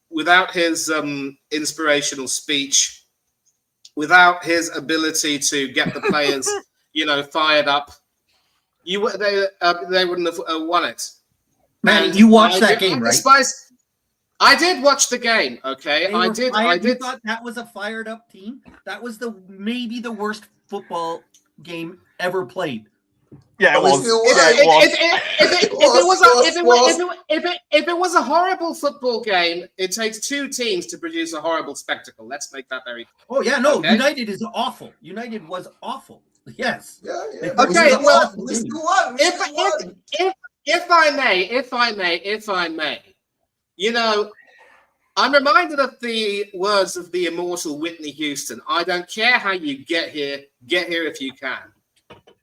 without his inspirational speech, without his ability to get the players, fired up, they wouldn't have won it.
Man, you watched that game, right?
I did watch the game. Okay, I did.
You thought that was a fired up team? That was maybe the worst football game ever played.
Yeah, it was.
If it was a horrible football game, it takes 2 teams to produce a horrible spectacle. Let's make that very clear.
Oh yeah, no,
Okay.
United is awful. United was awful. Yes.
Yeah.
Okay, well,
we still won.
If I may, I'm reminded of the words of the immortal Whitney Houston. I don't care how you get here if you can.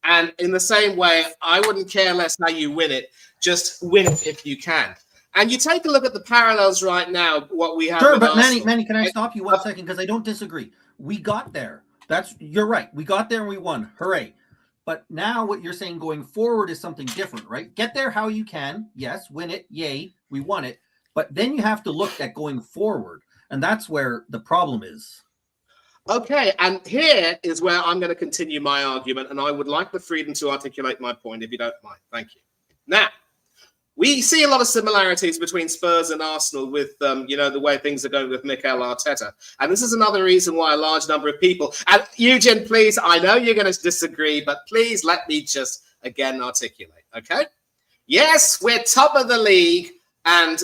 And in the same way, I wouldn't care less how you win it. Just win it if you can. And you take a look at the parallels right now, what we have.
Sure,
with
but
Arsenal.
Manny, can I stop you 1 second? Because I don't disagree. We got there. You're right. We got there and we won. Hooray. But now what you're saying going forward is something different, right? Get there how you can. Yes, win it. Yay, we won it. But then you have to look at going forward. And that's where the problem is.
Okay, and here is where I'm going to continue my argument, and I would like the freedom to articulate my point, if you don't mind. Thank you. Now, We see a lot of similarities between Spurs and Arsenal with, the way things are going with Mikel Arteta. And this is another reason why a large number of people, and Eugene, please, I know you're going to disagree, but please let me just again articulate, okay? Yes, we're top of the league and,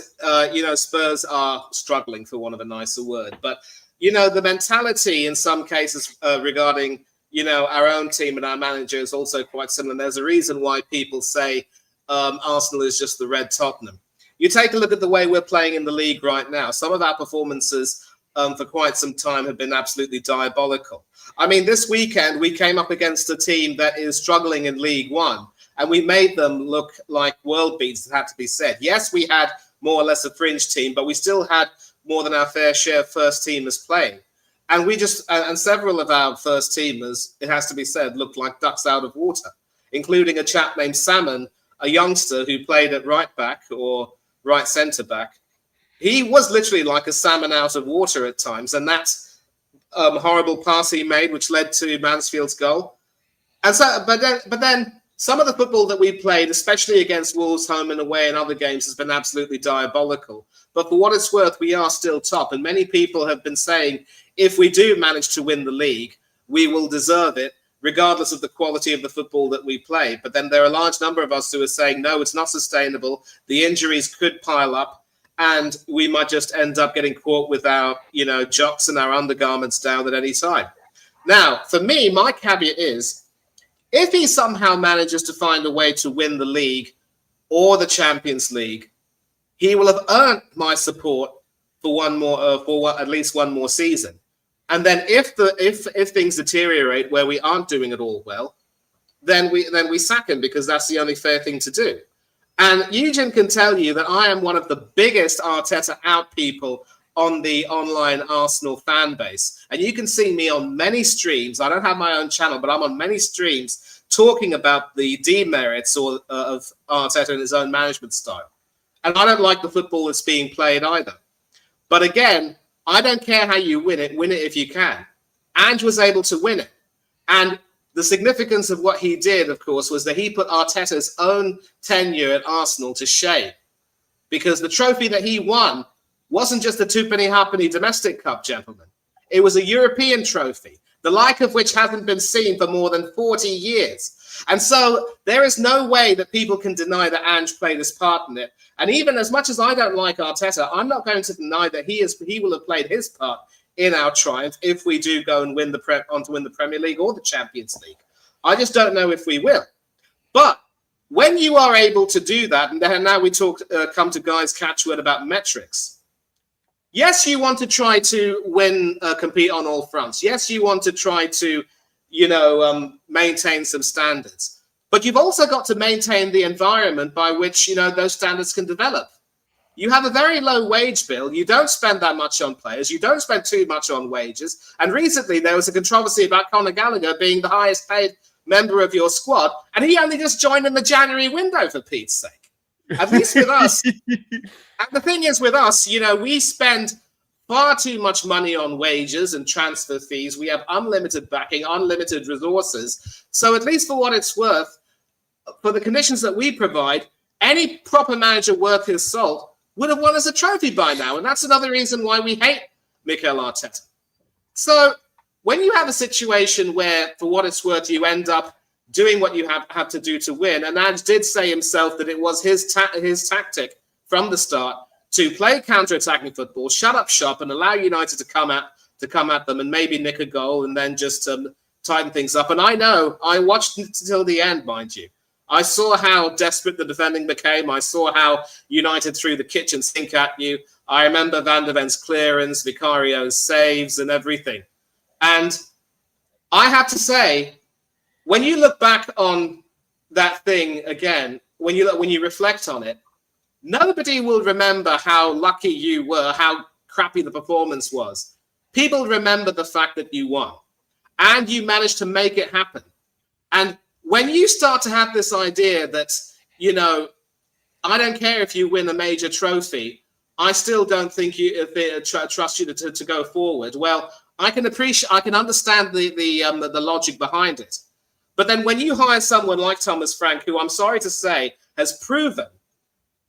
Spurs are struggling, for want of a nicer word. But, the mentality in some cases regarding, our own team and our manager is also quite similar. And there's a reason why people say, Arsenal is just the red Tottenham. You take a look at the way we're playing in the league right now. Some of our performances for quite some time have been absolutely diabolical. I mean, this weekend we came up against a team that is struggling in League One, and we made them look like world beats, it had to be said. Yes, we had more or less a fringe team, but we still had more than our fair share of first teamers playing. And and several of our first teamers, it has to be said, looked like ducks out of water, including a chap named Salmon, a youngster who played at right back or right centre back. He was literally like a salmon out of water at times, and that horrible pass he made, which led to Mansfield's goal. And so, but then some of the football that we played, especially against Wolves home and away and other games, has been absolutely diabolical. But for what it's worth, we are still top, and many people have been saying if we do manage to win the league, we will deserve it, regardless of the quality of the football that we play. But then there are a large number of us who are saying, no, it's not sustainable. The injuries could pile up and we might just end up getting caught with our, jocks and our undergarments down at any time. Now, for me, my caveat is, if he somehow manages to find a way to win the league or the Champions League, he will have earned my support for at least one more season. And then if things deteriorate where we aren't doing it all well, then we sack him, because that's the only fair thing to do. And Eugene can tell you that I am one of the biggest Arteta out people on the online Arsenal fan base. And you can see me on many streams. I don't have my own channel, but I'm on many streams talking about the demerits of Arteta and his own management style. And I don't like the football that's being played either. But again, I don't care how you win it if you can. Ange was able to win it. And the significance of what he did, of course, was that he put Arteta's own tenure at Arsenal to shame. Because the trophy that he won wasn't just a two-penny halfpenny domestic cup, gentlemen. It was a European trophy, the like of which hasn't been seen for more than 40 years. And so there is no way that people can deny that Ange played his part in it. And even as much as I don't like Arteta, I'm not going to deny that he will have played his part in our triumph if we do go and win the Premier League or the Champions League. I just don't know if we will. But when you are able to do that, and then now we come to Guy's catchword about metrics. Yes, you want to try to win, compete on all fronts. Yes, you want to try to, maintain some standards. But you've also got to maintain the environment by which, those standards can develop. You have a very low wage bill. You don't spend that much on players. You don't spend too much on wages. And recently there was a controversy about Conor Gallagher being the highest paid member of your squad. And he only just joined in the January window, for Pete's sake. At least with us. And the thing is with us, we spend far too much money on wages and transfer fees. We have unlimited backing, unlimited resources. So at least for what it's worth, for the conditions that we provide, any proper manager worth his salt would have won us a trophy by now. And that's another reason why we hate Mikel Arteta. So when you have a situation where, for what it's worth, you end up doing what you have to do to win, and Ange did say himself that it was his tactic from the start to play counter-attacking football, shut up shop, and allow United to come at them and maybe nick a goal and then just tighten things up. And I know, I watched until the end, mind you. I saw how desperate the defending became. I saw how United threw the kitchen sink at you. I remember Van der Ven's clearance, Vicario's saves, and everything. And I have to say, when you look back on that thing again, when you reflect on it, nobody will remember how lucky you were, how crappy the performance was. People remember the fact that you won and you managed to make it happen. And when you start to have this idea that, I don't care if you win a major trophy, I still don't think trust you to go forward. Well, I can understand the logic behind it. But then when you hire someone like Thomas Frank, who I'm sorry to say has proven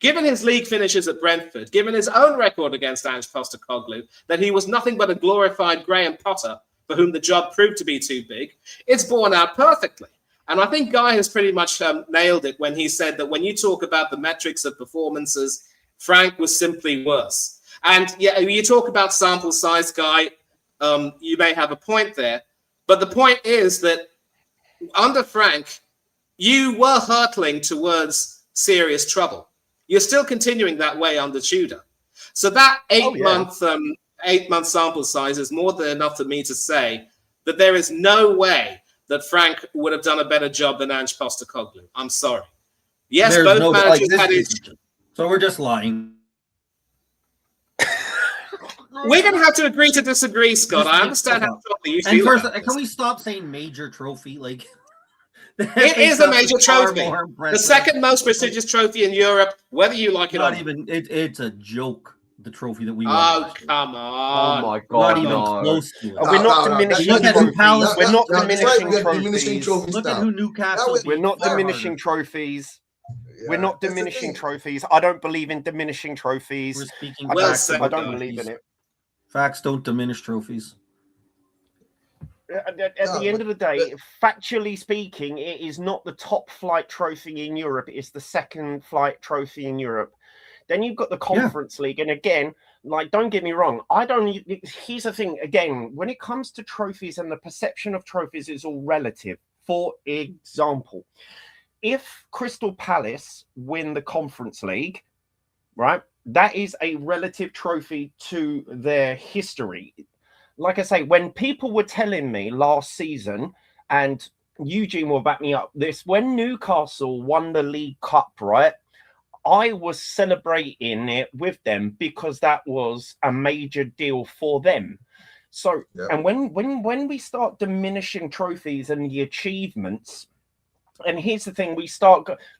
given his league finishes at Brentford, given his own record against Ange Postecoglou, that he was nothing but a glorified Graham Potter for whom the job proved to be too big, it's borne out perfectly. And I think Guy has pretty much nailed it when he said that when you talk about the metrics of performances, Frank was simply worse. And yeah, you talk about sample size, Guy, you may have a point there. But the point is that under Frank, you were hurtling towards serious trouble. You're still continuing that way under Tudor. So that 8 month sample size is more than enough for me to say that there is no way that Frank would have done a better job than Ange Postecoglou. I'm sorry. Yes,
There's
both managers had his...
So we're just lying.
We're going to have to agree to disagree, Scott. I understand how you feel.
And first, can we stop saying major trophy? Like,
it is a major trophy. The second most prestigious trophy in Europe, whether you like it or not.
It's a joke. The trophy that we won.
Oh, come on.
Oh, my God.
Not even close to it.
We're not diminishing trophies. We're not diminishing trophies.
Look at who Newcastle.
We're not diminishing trophies. We're not diminishing trophies. I don't believe in diminishing trophies.
We're speaking
facts.
I don't believe in it.
Facts don't diminish trophies.
At the end of the day, factually speaking, it is not the top flight trophy in Europe. It's the second flight trophy in Europe. Then you've got the Conference League. And again, like, don't get me wrong. Here's the thing. Again, when it comes to trophies and the perception of trophies is all relative. For example, if Crystal Palace win the Conference League, right, that is a relative trophy to their history. Like I say, when people were telling me last season, and Eugene will back me up this, when Newcastle won the League Cup, right, I was celebrating it with them because that was a major deal for them. So, and when we start diminishing trophies and the achievements, and here's the thing,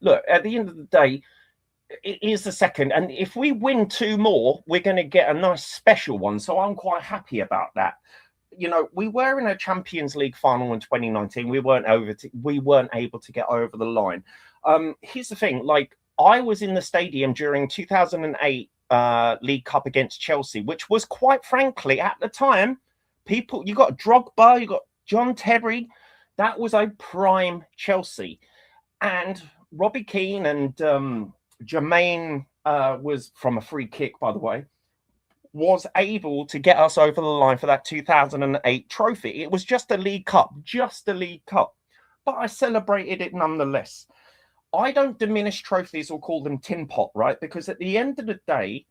look, at the end of the day, it is the second. And if we win 2 more, we're going to get a nice special one. So I'm quite happy about that. You know, we were in a Champions League final in 2019. We weren't able to get over the line. Here's the thing, like, I was in the stadium during 2008 League Cup against Chelsea, which was, quite frankly, at the time, you got Drogba, you got John Terry. That was a prime Chelsea. And Robbie Keane and Jermaine was from a free kick, by the way, was able to get us over the line for that 2008 trophy. It was just a League Cup, but I celebrated it nonetheless. I don't diminish trophies or call them tin pot, right? Because at the end of the day,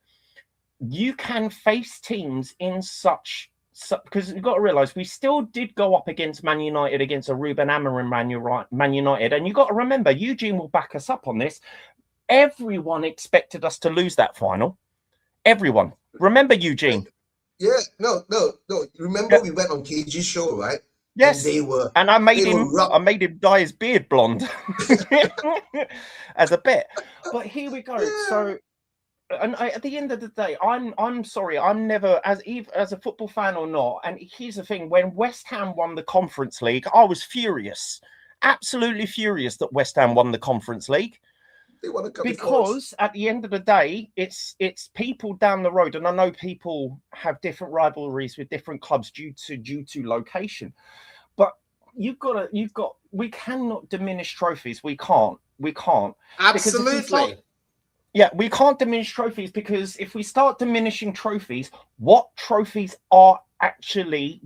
you can face teams in because you've got to realize we still did go up against Man United, against a Ruben Amorim Man United. And you've got to remember, Eugene will back us up on this. Everyone expected us to lose that final. Everyone. Remember, Eugene?
Yeah, no. Remember we went on KG's show, right?
Yes, and I made him dye his beard blonde as a bet. But here we go. So, at the end of the day, I'm sorry, I'm never as a football fan or not. And here's the thing: when West Ham won the Conference League, I was furious, absolutely furious that West Ham won the Conference League. Because at the end of the day, it's people down the road, and I know people have different rivalries with different clubs due to location, but we cannot diminish trophies. We can't.
Absolutely.
We can't diminish trophies, because if we start diminishing trophies, what trophies are actually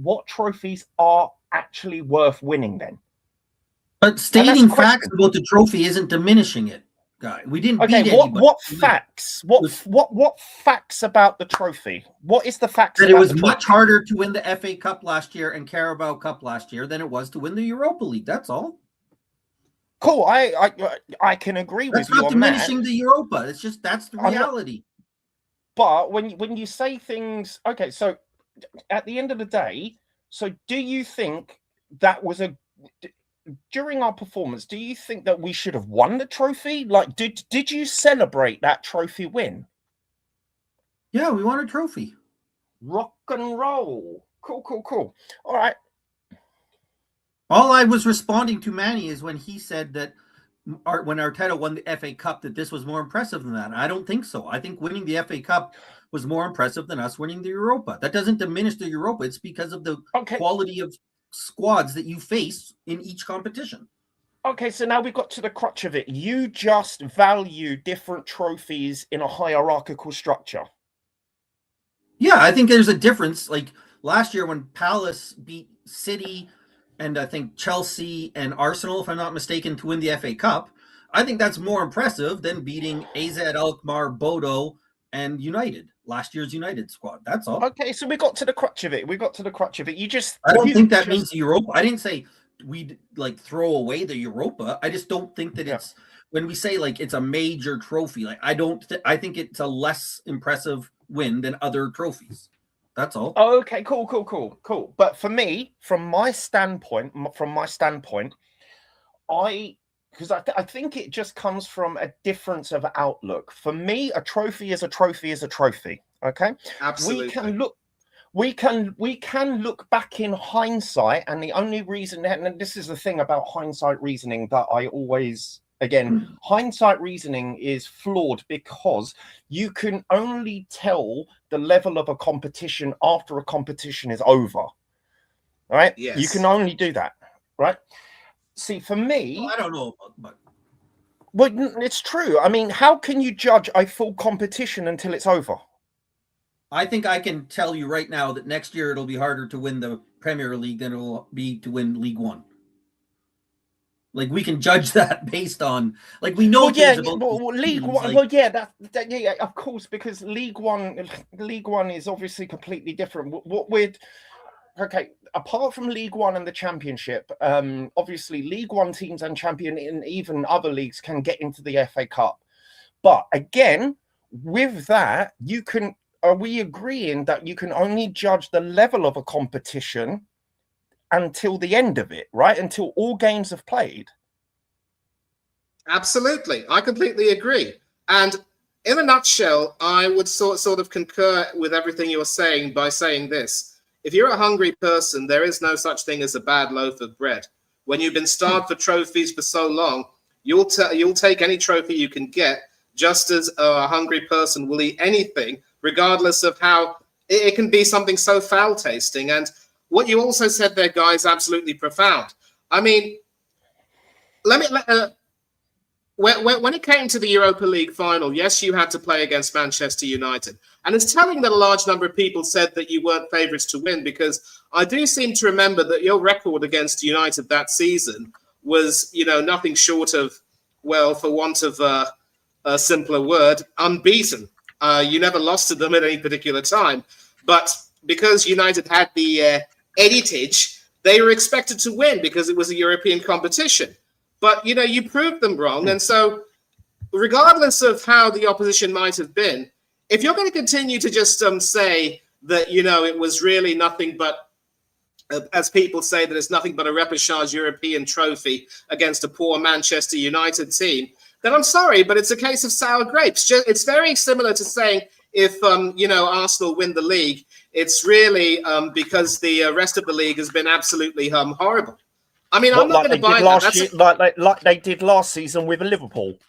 worth winning then?
But stating facts about the trophy isn't diminishing it. Guy, we didn't beat anybody.
What facts? What facts about the trophy? What is the facts?
That it was much harder to win the FA Cup last year and Carabao Cup last year than it was to win the Europa League. That's all.
Cool. I can agree with you on that.
That's not diminishing the Europa. It's just that's the reality.
But when you say things, okay, so at the end of the day, so do you think that was during our performance, do you think that we should have won the trophy? Like, did you celebrate that trophy win?
Yeah, we won a trophy.
Rock and roll. Cool. All right.
All I was responding to Manny is when he said that when Arteta won the FA Cup that this was more impressive than that. I don't think so. I think winning the FA Cup was more impressive than us winning the Europa. That doesn't diminish the Europa. It's because of the quality of squads that you face in each competition.
Okay, so now we've got to the crutch of it. You just value different trophies in a hierarchical structure.
Yeah, I think there's a difference. Like last year when Palace beat City and I think Chelsea and Arsenal, if I'm not mistaken, to win the FA Cup, I think that's more impressive than beating AZ Alkmaar, Bodo, and United, last year's United squad. That's all.
Okay, so we got to the crutch of it. You just...
I don't think that means Europa. I didn't say we like throw away the Europa. I just don't think that it's, when we say like it's a major trophy, like I think it's a less impressive win than other trophies. That's all.
Okay, cool. But for me, from my standpoint, because I think it just comes from a difference of outlook. For me, a trophy is a trophy is a trophy. Okay,
absolutely.
We can look back in hindsight, and the only reason, and this is the thing about hindsight reasoning that I always, again, hindsight reasoning is flawed because you can only tell the level of a competition after a competition is over. Right?
Yes.
You can only do that. Right? See, for me,
well, I don't know, but
well, it's true. I mean, how can you judge a full competition until it's over?
I think I can tell you right now that next year it'll be harder to win the Premier League than it will be to win League One. Like we can judge that based on, like we know.
League One. Well, yeah, yeah, of course, because League One is obviously completely different. Okay, apart from League One and the Championship, obviously League One teams and Champion and even other leagues can get into the FA Cup. But again, with that, are we agreeing that you can only judge the level of a competition until the end of it, right? Until all games have played?
Absolutely. I completely agree. And in a nutshell, I would sort of concur with everything you're saying by saying this. If you're a hungry person, there is no such thing as a bad loaf of bread. When you've been starved for trophies for so long, you'll take any trophy you can get, just as a hungry person will eat anything, regardless of how it can be something so foul tasting. And what you also said there, guys, absolutely profound. I mean, when it came to the Europa League final, yes, you had to play against Manchester United. And it's telling that a large number of people said that you weren't favourites to win, because I do seem to remember that your record against United that season was, nothing short of, well, for want of a simpler word, unbeaten. You never lost to them at any particular time. But because United had the heritage, they were expected to win because it was a European competition. But, you proved them wrong. And so regardless of how the opposition might have been, if you're going to continue to just say that, it was really nothing but, as people say, that it's nothing but a repechage European trophy against a poor Manchester United team, then I'm sorry, but it's a case of sour grapes. It's very similar to saying if, Arsenal win the league, it's really because the rest of the league has been absolutely horrible. I mean, I'm not going to buy that.
Like they did last season with Liverpool.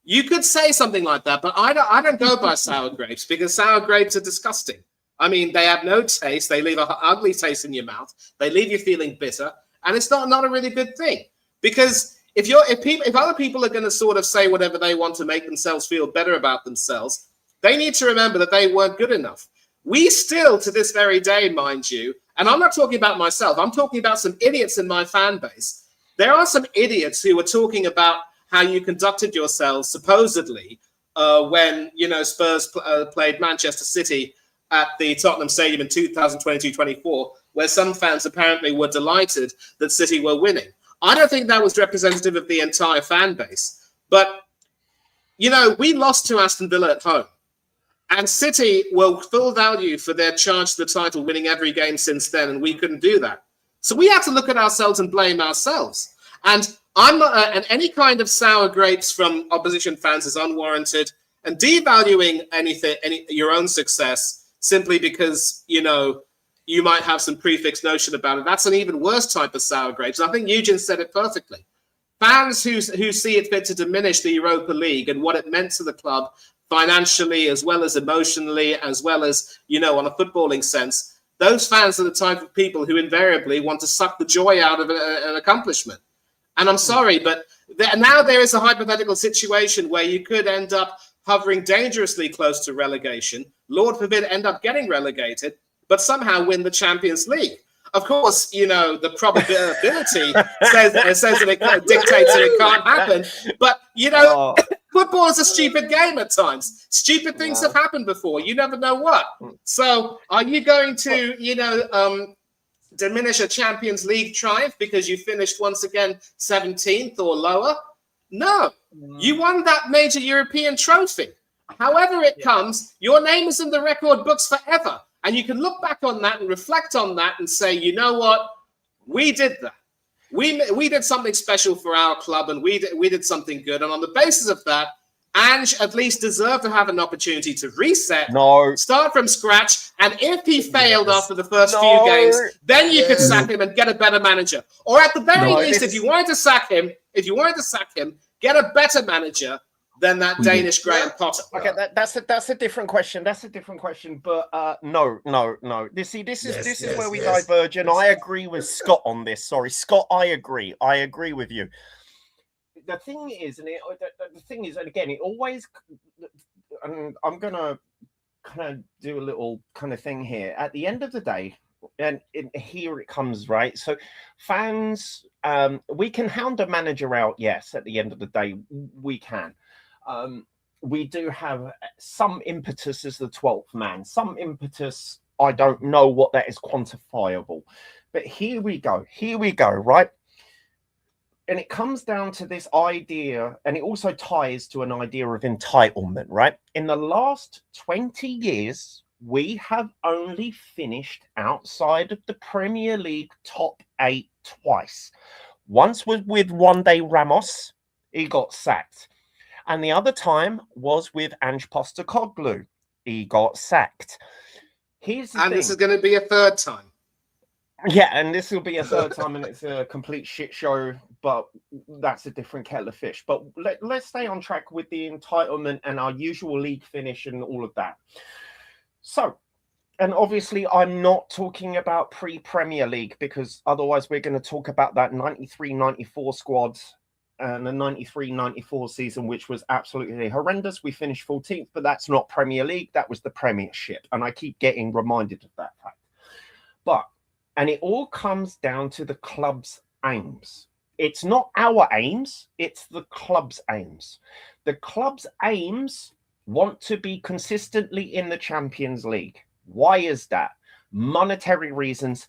You could say something like that, but I don't go by sour grapes, because sour grapes are disgusting. I mean, they have no taste. They leave an ugly taste in your mouth. They leave you feeling bitter, and it's not a really good thing. Because if other people are going to sort of say whatever they want to make themselves feel better about themselves, they need to remember that they weren't good enough. We still, to this very day, mind you, and I'm not talking about myself, I'm talking about some idiots in my fan base. There are some idiots who are talking about how you conducted yourselves, supposedly, when, Spurs played Manchester City at the Tottenham Stadium in 2022-24, where some fans apparently were delighted that City were winning. I don't think that was representative of the entire fan base. But, we lost to Aston Villa at home. And City were full value for their charge to the title, winning every game since then, and we couldn't do that. So we have to look at ourselves and blame ourselves. And I'm not, and any kind of sour grapes from opposition fans is unwarranted, and devaluing your own success simply because, you might have some prefix notion about it. That's an even worse type of sour grapes. And I think Eugen said it perfectly. fans who see it fit to diminish the Europa League and what it meant to the club financially, as well as emotionally, as well as, on a footballing sense, those fans are the type of people who invariably want to suck the joy out of an accomplishment. And I'm sorry, but now there is a hypothetical situation where you could end up hovering dangerously close to relegation, Lord forbid end up getting relegated, but somehow win the Champions League. Of course, the probability says that it dictates that it can't happen. But, football is a stupid game at times. Stupid things have happened before. You never know what. So are you going to, diminish a Champions League triumph because you finished once again 17th or lower? No. You won that major European trophy. However it comes, your name is in the record books forever. And you can look back on that and reflect on that and say, you know what? We did that. We did something special for our club, and we did something good. And on the basis of that, Ange at least deserved to have an opportunity to reset, start from scratch. And if he failed after the first few games, then you could sack him and get a better manager. Or at the very least, if you wanted to sack him, get a better manager than that Danish Graham Potter.
Okay, that's a different question. That's a different question. But no. This is where we diverge, and I agree with Scott on this. Sorry, Scott, I agree with you. The thing is, and again, it always, and I'm gonna kind of do a little kind of thing here. At the end of the day, and here it comes, right? So fans, we can hound a manager out. Yes, at the end of the day, we can. We do have some impetus as the 12th man. Some impetus, I don't know what that is quantifiable. But here we go, right? And it comes down to this idea, and it also ties to an idea of entitlement, right? In the last 20 years, we have only finished outside of the Premier League top 8 twice. Once was with Juande Ramos, he got sacked. And the other time was with Ange Postecoglou, he got sacked. This
is going to be a third time.
Yeah, and this will be a third time, and it's a complete shit show, but that's a different kettle of fish. But let's stay on track with the entitlement and our usual league finish and all of that. So, and obviously I'm not talking about pre-Premier League, because otherwise we're going to talk about that 93-94 squad and the 93-94 season, which was absolutely horrendous. We finished 14th, but that's not Premier League. That was the Premiership. And I keep getting reminded of that fact. And it all comes down to the club's aims. It's not our aims, it's the club's aims. The club's aims want to be consistently in the Champions League. Why is that? Monetary reasons,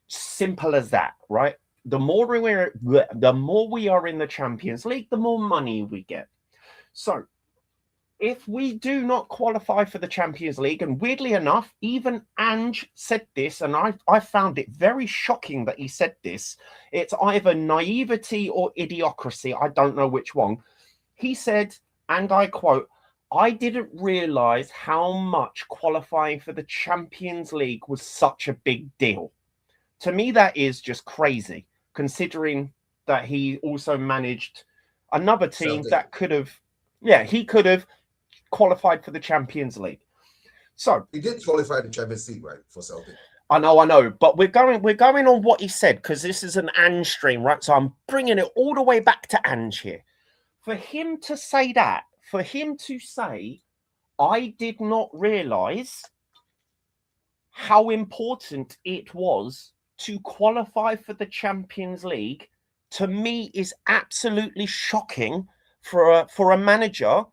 simple as that, right? The more we are in the Champions League, the more money we get. So if we do not qualify for the Champions League, and weirdly enough, even Ange said this, and I found it very shocking that he said this. It's either naivety or idiocracy. I don't know which one. He said, and I quote, "I didn't realize how much qualifying for the Champions League was such a big deal." To me, that is just crazy, considering that he also managed another team that could have, he could have qualified for the Champions League. So
he did qualify the Champions League, right, for Celtic.
I know, but we're going on what he said, because this is an Ange stream, right? So I'm bringing it all the way back to Ange here. For him to say that, for him to say, "I did not realize how important it was to qualify for the Champions League," to me is absolutely shocking for a manager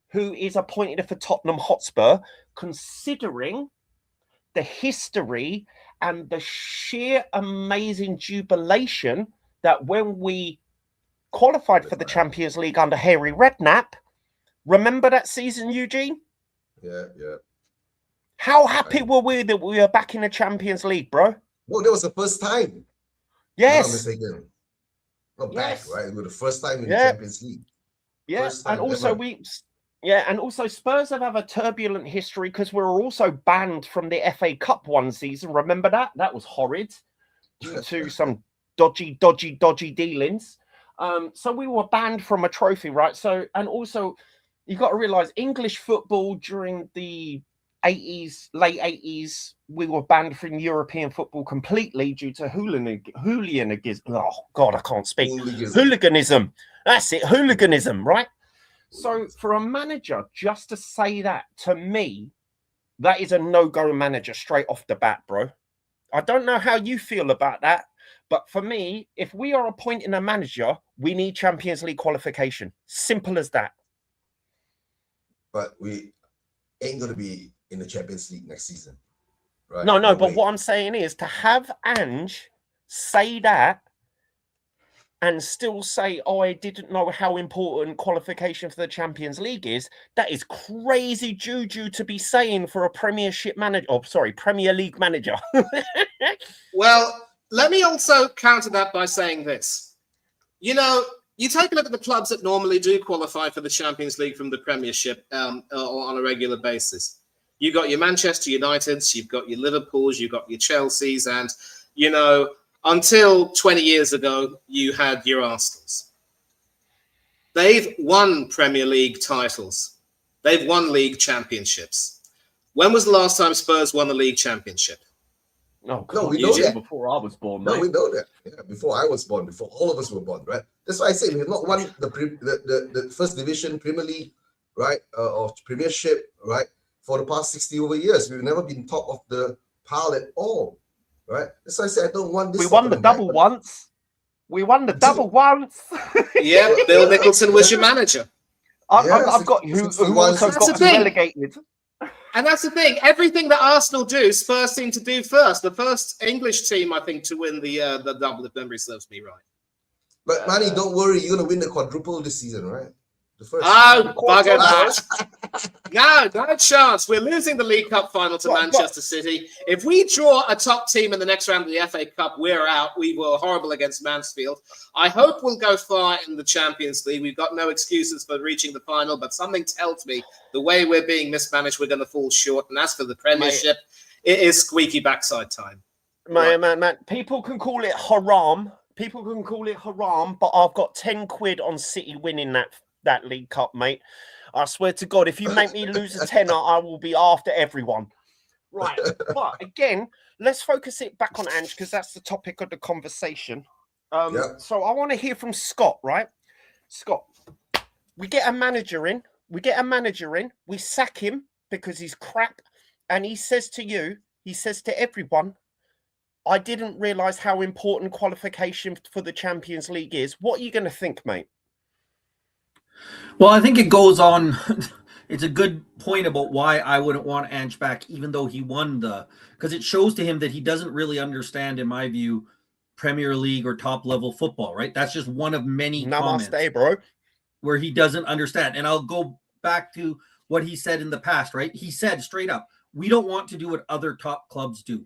who is appointed for Tottenham Hotspur, considering the history and the sheer amazing jubilation that when we qualified for the Champions League under Harry Redknapp, remember that season, Eugene?
Yeah.
How happy were we that we were back in the Champions League, bro?
Well, that was the first time.
Yes.
Not mistaken. Not
yes.
back, right? It was the first time in the Champions League.
Yeah, and also and also Spurs have a turbulent history, because we were also banned from the FA Cup one season. Remember that? That was horrid, due to some dodgy dealings. So we were banned from a trophy, right? So, and also you got to realize English football during the 80s, late 80s, we were banned from European football completely due to hooliganism. Oh God, I can't speak. Hooliganism. That's it, hooliganism, right? So for a manager just to say that, to me, that is a no-go manager straight off the bat, bro. I don't know how you feel about that, but for me, if we are appointing a manager, we need Champions League qualification. Simple as that.
But we ain't going to be in the Champions League next season. Right?
No, but what I'm saying is to have Ange say that and still say, oh, I didn't know how important qualification for the Champions League is, that is crazy juju to be saying for a Premiership manager. Oh, sorry, Premier League manager.
Well, let me also counter that by saying this. You know, you take a look at the clubs that normally do qualify for the Champions League from the Premiership or on a regular basis. You've got your Manchester Uniteds, you've got your Liverpools, you've got your Chelseas, and, you know, until 20 years ago, you had your Arsenals. They've won Premier League titles. They've won league championships. When was the last time Spurs won the league championship?
No,
we know that.
Before I was born,
No,
mate.
we know that. Yeah, before I was born, before all of us were born, right? That's why I say we have not won the first division, Premier League, right, or Premiership, right, for the past 60 over years. We've never been top of the pile at all. Right, that's why I said I don't want this.
We won the double once. We won the double once.
Yeah, Bill Nicholson was your manager.
I've got who also got relegated.
And that's the thing. Everything that Arsenal do, Spurs seem to do first. The first English team, I think, to win the double, if memory serves me right.
But Manny, don't worry, you're gonna win the quadruple this season, right? The first.
Oh, bugger that. No chance. We're losing the League Cup final to Manchester City. If we draw a top team in the next round of the FA Cup, we're out. We were horrible against Mansfield. I hope we'll go far in the Champions League. We've got no excuses for reaching the final, but something tells me the way we're being mismanaged, we're going to fall short. And as for the Premiership, it is squeaky backside time.
Man, people can call it haram. People can call it haram, but I've got 10 quid on City winning that League Cup, mate. I swear to God, if you make me lose a tenner, I will be after everyone. Right. But again, let's focus it back on Ange because that's the topic of the conversation. So I want to hear from Scott, right? Scott, we get a manager in. We sack him because he's crap. And he says to you, he says to everyone, I didn't realise how important qualification for the Champions League is. What are you going to think, mate?
Well, I think it goes on. It's a good point about why I wouldn't want Ange back, even though he won because it shows to him that he doesn't really understand, in my view, Premier League or top level football, right? That's just one of many comments
bro,
where he doesn't understand. And I'll go back to what he said in the past, right? He said straight up, we don't want to do what other top clubs do.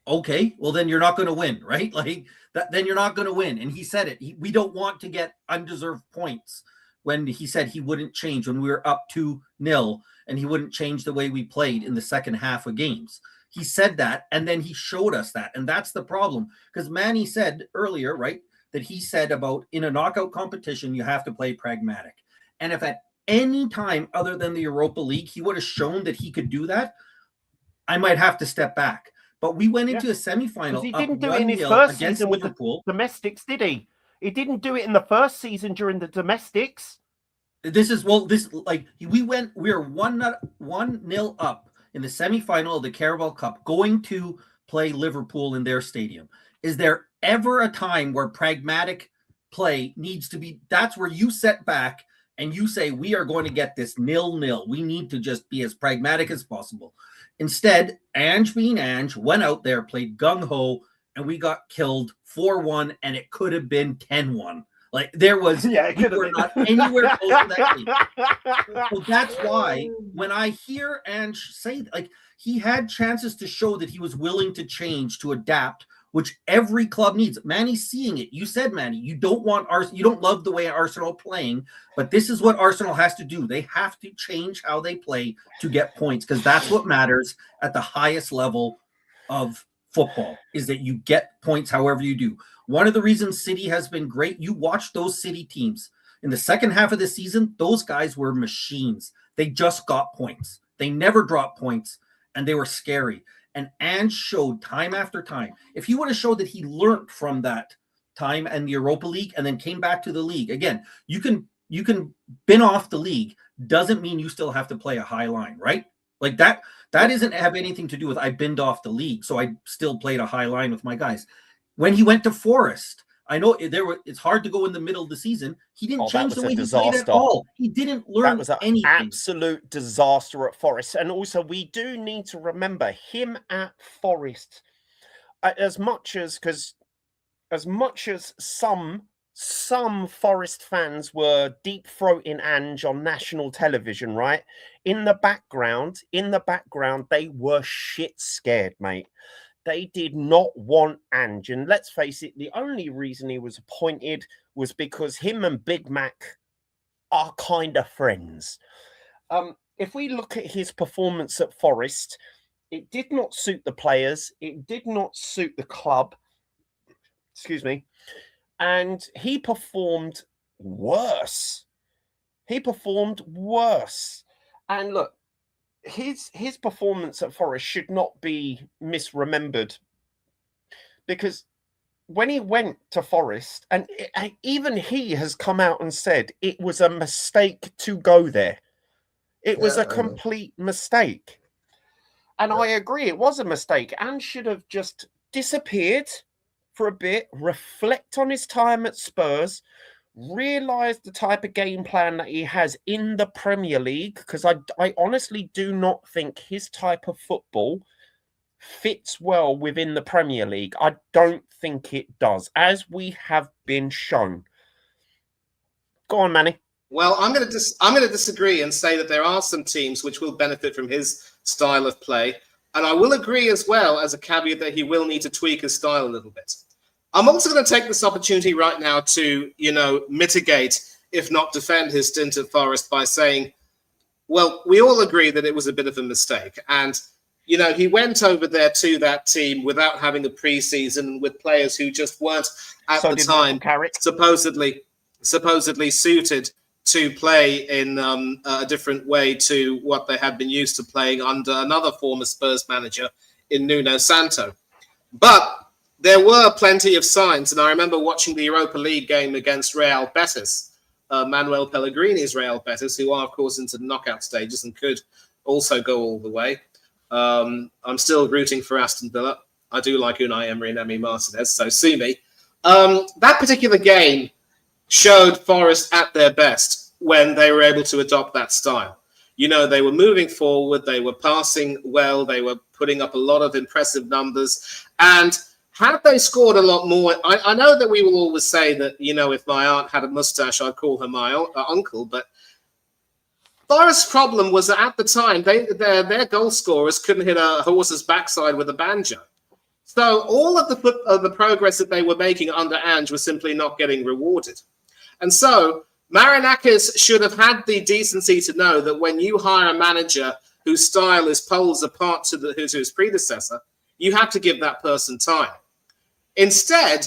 Okay, well then you're not going to win, right? Like that, then you're not going to win. And he said it. We don't want to get undeserved points when he said he wouldn't change when we were up 2-0 and he wouldn't change the way we played in the second half of games. He said that, and then he showed us that. And that's the problem. Because Manny said earlier, right, that he said about in a knockout competition, you have to play pragmatic. And if at any time other than the Europa League, he would have shown that he could do that, I might have to step back. But we went into a semifinal.
He didn't do it in his first season with Liverpool. The domestics, did he? He didn't do it in the first season during the domestics.
We were 1-0 up in the semifinal of the Carabao Cup, going to play Liverpool in their stadium. Is there ever a time where pragmatic play needs to be? That's where you set back and you say, we are going to get this 0-0. We need to just be as pragmatic as possible. Instead, Ange being Ange went out there, played gung-ho, and we got killed 4-1, and it could have been 10-1. Like, there was, we were not anywhere close to that game. So that's why when I hear Ange say, like, he had chances to show that he was willing to change, to adapt, which every club needs. Manny's seeing it. You said, Manny, you don't love the way Arsenal playing, but this is what Arsenal has to do. They have to change how they play to get points because that's what matters at the highest level of football is that you get points however you do. One of the reasons City has been great, you watch those City teams. In the second half of the season, those guys were machines. They just got points. They never dropped points, and they were scary. And Ange showed time after time. If he would have showed that he learned from that time and the Europa League and then came back to the league, again, you can bin off the league. Doesn't mean you still have to play a high line, right? Like that doesn't have anything to do with I binned off the league, so I still played a high line with my guys. When he went to Forest, I know it's hard to go in the middle of the season. He didn't change the way he played at all. He didn't learn
that was an
anything.
Absolute disaster at Forest. And also, we do need to remember him at Forest. As much as some Forest fans were deep throating Ange on national television, right? In the background, they were shit scared, mate. They did not want Ange. And let's face it, the only reason he was appointed was because him and Big Mac are kind of friends. If we look at his performance at Forest, it did not suit the players. It did not suit the club. Excuse me. And he performed worse. And look, his performance at Forest should not be misremembered, because when he went to Forest, and even he has come out and said it was a mistake to go there. It was a complete mistake. And I agree, it was a mistake, and should have just disappeared for a bit, reflect on his time at Spurs, realise the type of game plan that he has in the Premier League, because I honestly do not think his type of football fits well within the Premier League. I don't think it does, as we have been shown. Go on, Manny.
Well, I'm going to disagree and say that there are some teams which will benefit from his style of play, and I will agree as well as a caveat that he will need to tweak his style a little bit. I'm also going to take this opportunity right now to, mitigate, if not defend, his stint at Forest by saying, well, we all agree that it was a bit of a mistake. And, he went over there to that team without having a preseason with players who just weren't at the time supposedly suited to play in a different way to what they had been used to playing under another former Spurs manager in Nuno Santo. But there were plenty of signs, and I remember watching the Europa League game against Real Betis, Manuel Pellegrini's Real Betis, who are, of course, into the knockout stages and could also go all the way. I'm still rooting for Aston Villa. I do like Unai Emery and Emi Martinez, so sue me. That particular game showed Forest at their best when they were able to adopt that style. They were moving forward, they were passing well, they were putting up a lot of impressive numbers, and had they scored a lot more, I know that we will always say that, if my aunt had a mustache, I'd call her my uncle, but Forest's problem was that at the time, their goal scorers couldn't hit a horse's backside with a banjo. So all of the progress that they were making under Ange was simply not getting rewarded. And so Marinakis should have had the decency to know that when you hire a manager whose style is poles apart to his predecessor, you have to give that person time. Instead,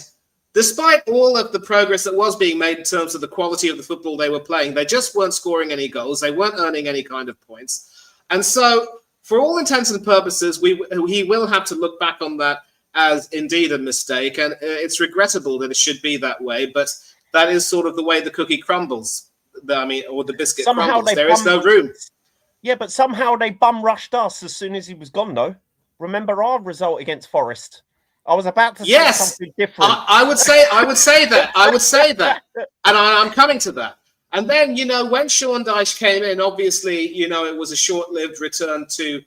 despite all of the progress that was being made in terms of the quality of the football they were playing, they just weren't scoring any goals. They weren't earning any kind of points. And so, for all intents and purposes, he will have to look back on that as indeed a mistake. And it's regrettable that it should be that way, but that is sort of the way the cookie crumbles. Or the biscuit crumbles. There is no room.
Yeah, but somehow they bum rushed us as soon as he was gone, though. Remember our result against Forest? I was about to say something different.
I would say that. And I'm coming to that. And then, when Sean Dyche came in, obviously, it was a short-lived return to,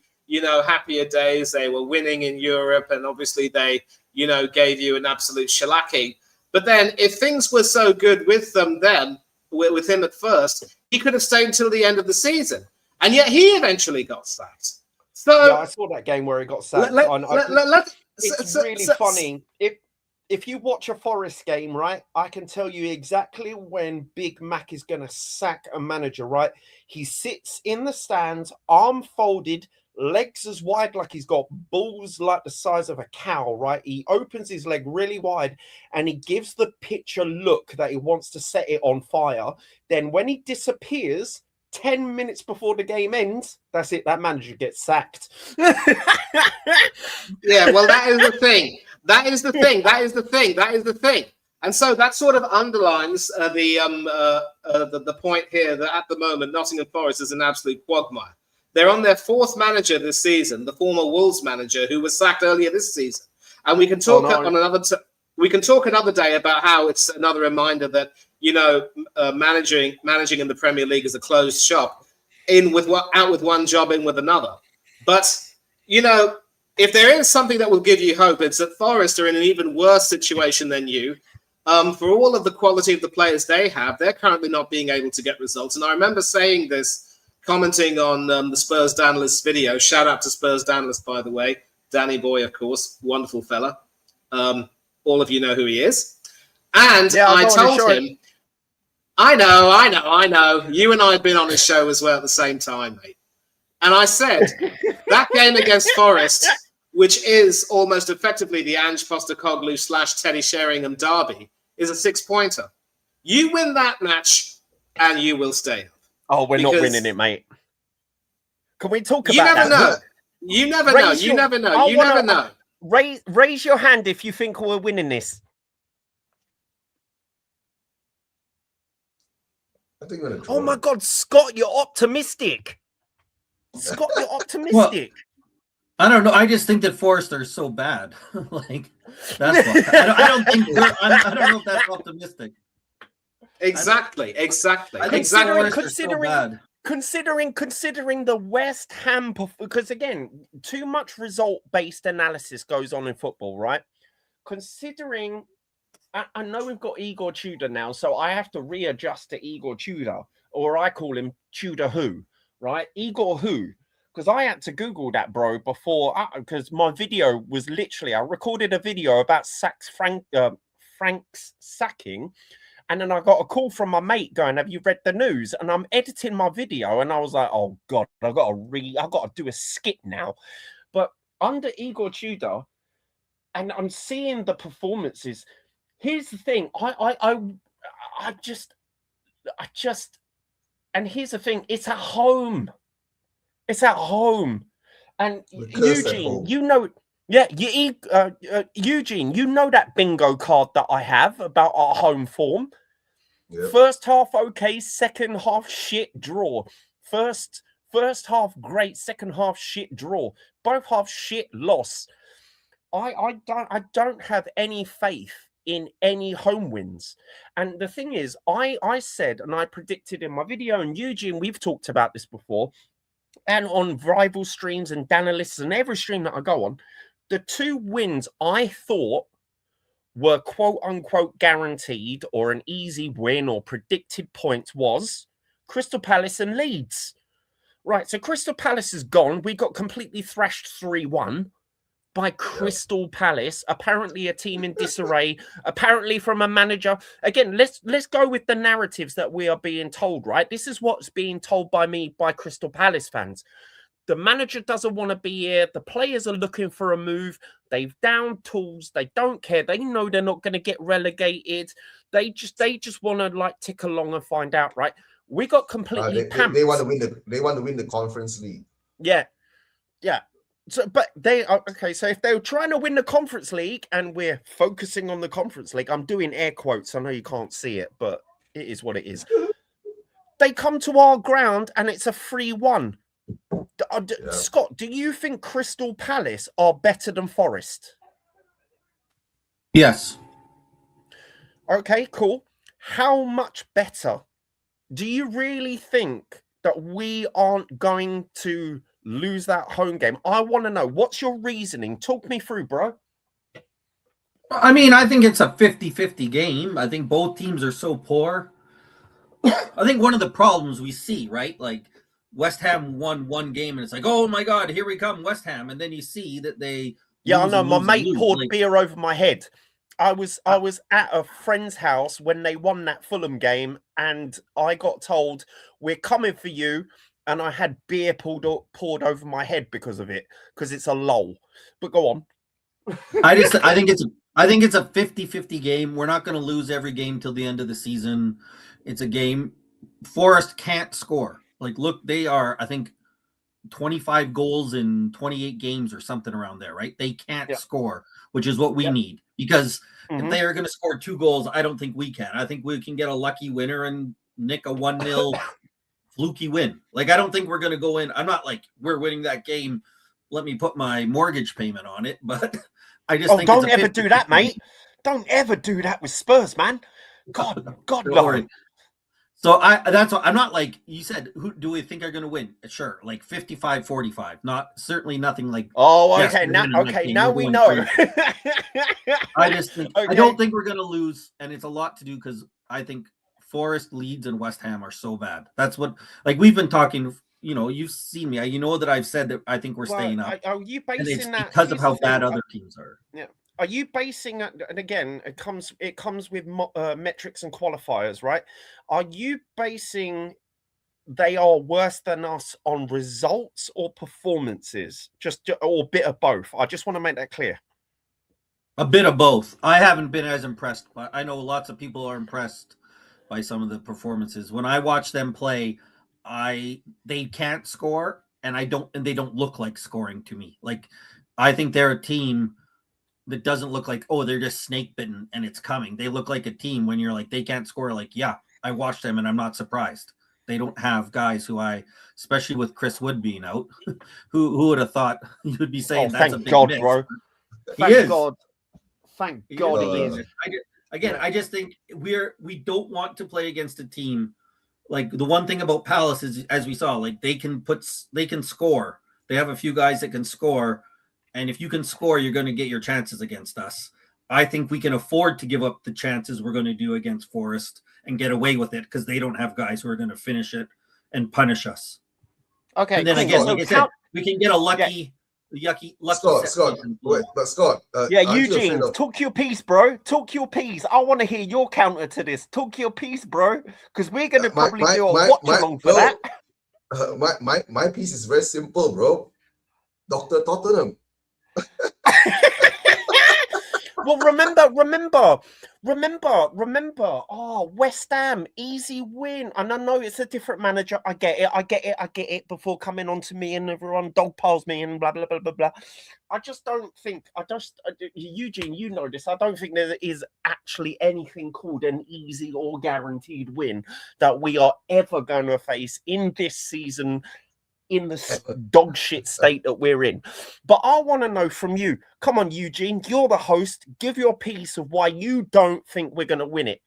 happier days. They were winning in Europe, and obviously they, gave you an absolute shellacking. But then if things were so good with them then, with him at first, he could have stayed until the end of the season. And yet he eventually got sacked. So
yeah, I saw that game where he got sacked. It's really funny. If you watch a Forest game, right, I can tell you exactly when Big Mac is going to sack a manager, right? He sits in the stands, arm folded, legs as wide, like he's got balls like the size of a cow, right? He opens his leg really wide and he gives the pitch a look that he wants to set it on fire. Then when he disappears 10 minutes before the game ends, that's it, that manager gets sacked.
Yeah, well, that is the thing. That is the thing. That is the thing. That is the thing. And so that sort of underlines the point here that at the moment Nottingham Forest is an absolute quagmire. They're on their fourth manager this season, the former Wolves manager who was sacked earlier this season. And we can talk we can talk another day about how it's another reminder that, you know, managing in the Premier League is a closed shop, out with one job, in with another. But, you know, if there is something that will give you hope, it's that Forest are in an even worse situation than you. For all of the quality of the players they have, they're currently not being able to get results. And I remember saying this, commenting on the Spurs Danlist video. Shout out to Spurs Danlist, by the way. Danny Boy, of course. Wonderful fella. All of you know who he is. And yeah, I told him, I know. You and I have been on his show as well at the same time, mate. And I said, that game against Forest, which is almost effectively the Ange Postecoglou / Teddy Sheringham derby, is a 6-pointer. You win that match, and you will stay up.
Oh, we're not winning it, mate. Can we talk about
that? You never know. You never know. You never know.
Raise your hand if you think we're winning this.
I think we're gonna draw.
Oh my God, Scott, you're optimistic. Scott, you're optimistic. Well,
I don't know. I just think that Forest are so bad. Like that's why. I don't think I don't know if that's optimistic.
Exactly.
Considering the West Ham, because again, too much result-based analysis goes on in football, right? Considering, I know we've got Igor Tudor now, so I have to readjust to Igor Tudor, or I call him Tudor who, right? Igor who, because I had to Google that, bro, before, because my video was literally, I recorded a video about Frank's sacking. And then I got a call from my mate going, "Have you read the news?" And I'm editing my video, and I was like, "Oh God, I've got to do a skit now." But under Igor Tudor, and I'm seeing the performances. Here's the thing: I just, and here's the thing: it's at home. It's at home, and Eugene, you know. Yeah, Eugene, you know that bingo card that I have about our home form. Yep. First half okay, second half shit, draw. First half great, second half shit, draw. Both half shit, loss. I don't have any faith in any home wins. And the thing is, I said, and I predicted in my video, and Eugene, we've talked about this before, and on rival streams and Danalists and every stream that I go on, the 2 wins I thought were quote unquote guaranteed or an easy win or predicted points was Crystal Palace and Leeds. Right, so Crystal Palace is gone. We got completely thrashed 3-1 by Crystal Palace, apparently a team in disarray, apparently from a manager. Again, let's go with the narratives that we are being told, right? This is what's being told by me, by Crystal Palace fans. The manager doesn't want to be here. The players are looking for a move. They've downed tools. They don't care. They know they're not going to get relegated. They just want to like tick along and find out, right? We got completely pampered.
They want to win the Conference League.
Yeah. So, but they are okay. So if they were trying to win the Conference League, and we're focusing on the Conference League, I'm doing air quotes. I know you can't see it, but it is what it is. They come to our ground and it's a 3-1. Scott, do you think Crystal Palace are better than Forest?
Yes.
Okay, cool. How much better? Do you really think that we aren't going to lose that home game? I want to know. What's your reasoning? Talk me through, bro.
I mean, I think it's a 50-50 game. I think both teams are so poor. I think one of the problems we see, right? Like, West Ham won one game, and it's like, oh my God, here we come, West Ham. And then you see that they
I know. My mate poured beer over my head. I was at a friend's house when they won that Fulham game, and I got told, "We're coming for you. and I had beer poured over my head because of it, because it's a lull. But go on.
I think it's a 50-50 game. We're not going to lose every game till the end of the season. It's a game. Forest can't score. Like, look, they are, I think, 25 goals in 28 games or something around there, right? They can't score, which is what we need, because if they are going to score 2 goals, I don't think we can. I think we can get a lucky winner and nick a 1-0 fluky win. Like, I don't think we're going to go in. I'm not like, we're winning that game, let me put my mortgage payment on it, but I just think
don't ever do that, mate. Don't ever do that with Spurs, man. God, Lord.
So that's what I'm not like you said. Who do we think are going to win? Sure, like 55-45. Not certainly nothing like.
Oh, okay. Now we know.
I just think I don't think we're going to lose, and it's a lot to do because I think Forest, Leeds, and West Ham are so bad. That's what we've been talking. You know, you've seen me. You know that I've said that I think we're staying up.
Are you basing that
because of how bad other teams are?
Yeah. Are you basing that? And again, it comes with metrics and qualifiers, right? Are you basing they are worse than us on results or performances, or a bit of both? I just want to make that clear.
A bit of both. I haven't been as impressed. I know lots of people are impressed by some of the performances. When I watch them play, they can't score, and they don't look like scoring to me. Like, I think they're a team that doesn't look like, oh, they're just snake bitten and it's coming. They look like a team when you're like, they can't score. Like, yeah, I watched them and I'm not surprised. They don't have guys who especially with Chris Wood being out, who would have thought you would be saying that's a big
God,
miss.
bro.
Thank
God he is.
I just think we don't want to play against a team. Like, the one thing about Palace is, as we saw, like, they can score. They have a few guys that can score. And if you can score, you're going to get your chances against us. I think we can afford to give up the chances we're going to do against Forest and get away with it because they don't have guys who are going to finish it and punish us.
Okay.
And then again, like I said, we can get a lucky.
Scott. Wait, but Scott.
Eugene, talk your piece, bro. Talk your piece. I want to hear your counter to this. Talk your piece, bro, because we're going to probably do a watch along for that.
My piece is very simple, bro. Dr. Tottenham.
Well, remember. Oh, West Ham, easy win. And I know it's a different manager. I get it. Before coming on to me and everyone dog piles me and blah, blah, blah, blah, blah. I just don't think, Eugene, you know this. I don't think there is actually anything called an easy or guaranteed win that we are ever going to face in this season, in the dog shit state that we're in. But I want to know from you. Come on, Eugene, you're the host. Give your piece of why you don't think we're going to win it.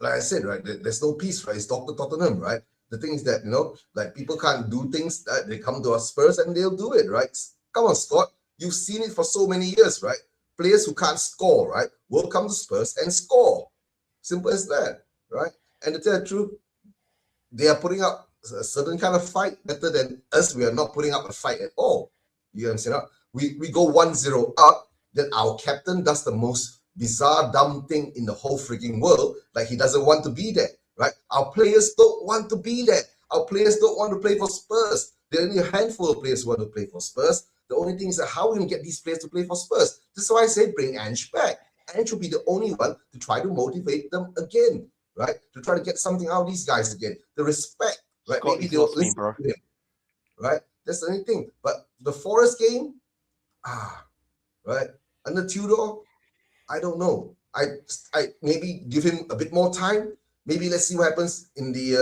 Like I said, right, there's no peace, right? It's Dr. Tottenham, right? The thing is that, like, people can't do things that they come to us Spurs and they'll do it, right? Come on, Scott. You've seen it for so many years, right? Players who can't score, right, will come to Spurs and score. Simple as that, right? And to tell the truth, they are putting up a certain kind of fight better than us. We are not putting up a fight at all. You understand? We go 1-0 up, then our captain does the most bizarre, dumb thing in the whole freaking world. Like, he doesn't want to be there, right? Our players don't want to be there. Our players don't want to play for Spurs. There are only a handful of players who want to play for Spurs. The only thing is that how we can get these players to play for Spurs. This is why I say bring Ange back. Ange will be the only one to try to motivate them again. Right, to try to get something out of these guys again, the respect, right?
Scott,
maybe they'll listen to him, right? That's the only thing. But the Forest game, right? Under Tudor, I don't know. I maybe give him a bit more time. Maybe let's see what happens in the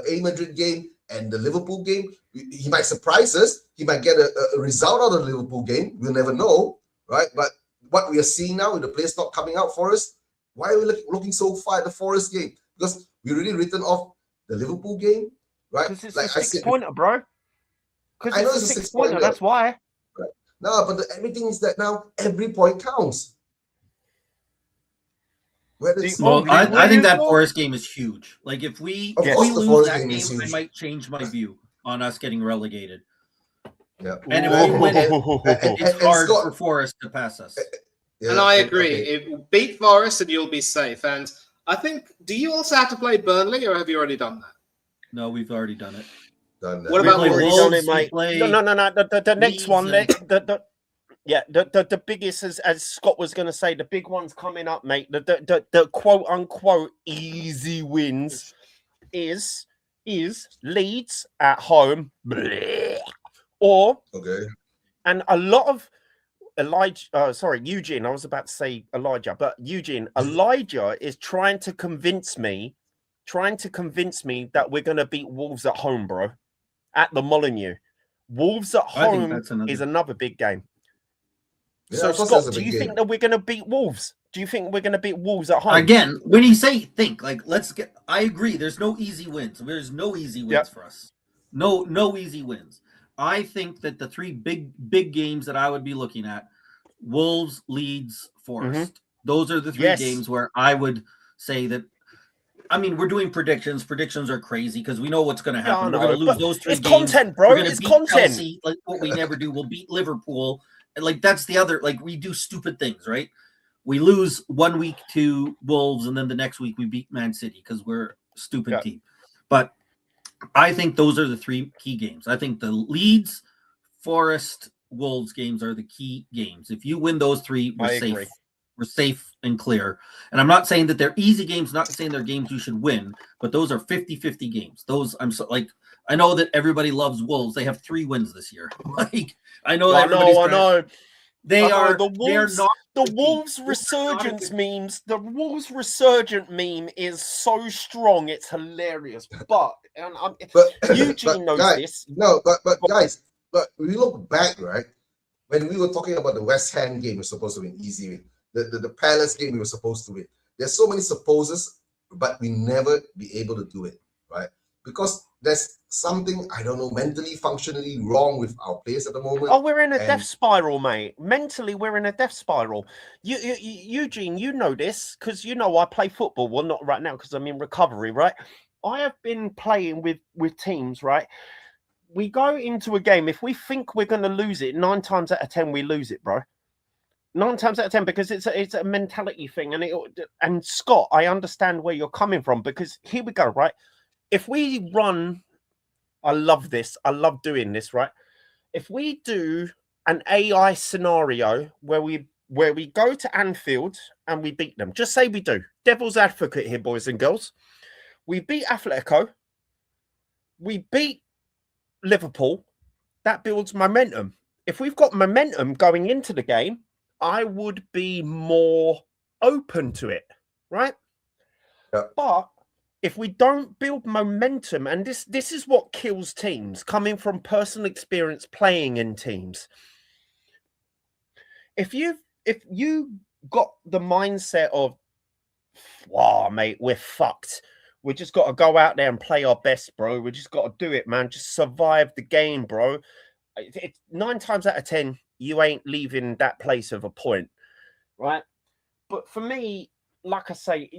A Madrid game and the Liverpool game. He might surprise us. He might get a result out of the Liverpool game. We'll never know, right? But what we are seeing now, with the players not coming out for us, why are we looking so far at the Forest game? Because we really written off the Liverpool game, right?
Because it's like a six-pointer, bro. Because it's a six-pointer, that's why.
Right. No, but everything is that now every point counts.
I think that Forest game is huge. Like, if we lose that game, I might change my view on us getting relegated.
Yeah.
And if we win it, it's hard for Forest to pass us.
And I agree. Beat Forest and you'll be safe. And I think. Do you also have to play Burnley, or have you already done that?
No, we've already done it.
Done that.
What
We
about
play
Wolves?
Already done
Wolves,
it,
we
mate.
play
No. The next
Leeds
one,
and-
the biggest, as Scott was going to say, the big one's coming up, mate. The quote unquote easy wins is Leeds at home, or
Okay.
and a lot of Eugene. I was about to say Elijah, but Eugene, Elijah is trying to convince me that we're going to beat Wolves at home, bro, at the Molineux. Wolves at
I think
home
that's another-
is another big game.
Yeah,
So,
of course
Scott,
that's a
do
big
you
game.
think that we're going to beat Wolves? Do you think we're going to beat Wolves at home?
Again, when you say think, like let's get. I agree. There's no easy wins. There's no easy wins
Yep.
for us. No easy wins. I think that the three big games that I would be looking at: Wolves, Leeds, Forest. Those are the three
Yes.
games where I would say that. I mean, we're doing predictions. Predictions are crazy because we know what's going to
Yeah, I
happen. We're
know,
going to lose
but
those three
it's
games.
content, bro.
We're going to
It's
beat
content.
Chelsea, like what we never do. We'll beat Liverpool. And like that's the other. Like we do stupid things, right? We lose 1 week to Wolves, and then the next week we beat Man City because we're a stupid team. But I think those are the three key games. I think the Leeds, Forest, Wolves games are the key games. If you win those three, we're
I
safe.
agree.
We're safe and clear. And I'm not saying that they're easy games, not saying they're games you should win, but those are 50-50 games. Those I know that everybody loves Wolves. They have 3 wins this year. Like I know
I
everybody's
know.
They
I know,
are
the
they are
Wolves.
not
The
good
Wolves
team.
resurgence memes. The Wolves resurgent meme is so strong. It's hilarious. But
But
Eugene knows
guys,
this.
No, but guys, but we look back, right? When we were talking about the West Ham game, we're supposed to win easy win. The Palace game, we were supposed to win. There's so many supposes, but we never be able to do it, right? Because there's something, I don't know, mentally, functionally wrong with our players at the moment.
Oh, we're in a
And-
death spiral, mate. Mentally, we're in a death spiral. Eugene, you know this because you know I play football. Well, not right now because I'm in recovery, right? I have been playing with teams, right? We go into a game. If we think we're going to lose it, 9 times out of 10 we lose it, bro. 9 times out of 10 because it's a mentality thing. And Scott, I understand where you're coming from because here we go, right? If we run, I love this. I love doing this, right? If we do an AI scenario where we go to Anfield and we beat them, just say we do. Devil's advocate here, boys and girls. We beat Atletico. We beat Liverpool. That builds momentum. If we've got momentum going into the game, I would be more open to it, right?
Yeah.
But if we don't build momentum, and this is what kills teams, coming from personal experience playing in teams. If you got the mindset of, wow, mate, we're fucked. We just got to go out there and play our best, bro. We just got to do it, man. Just survive the game, bro. 9 times out of 10, you ain't leaving that place of a point, right? But for me, like I say,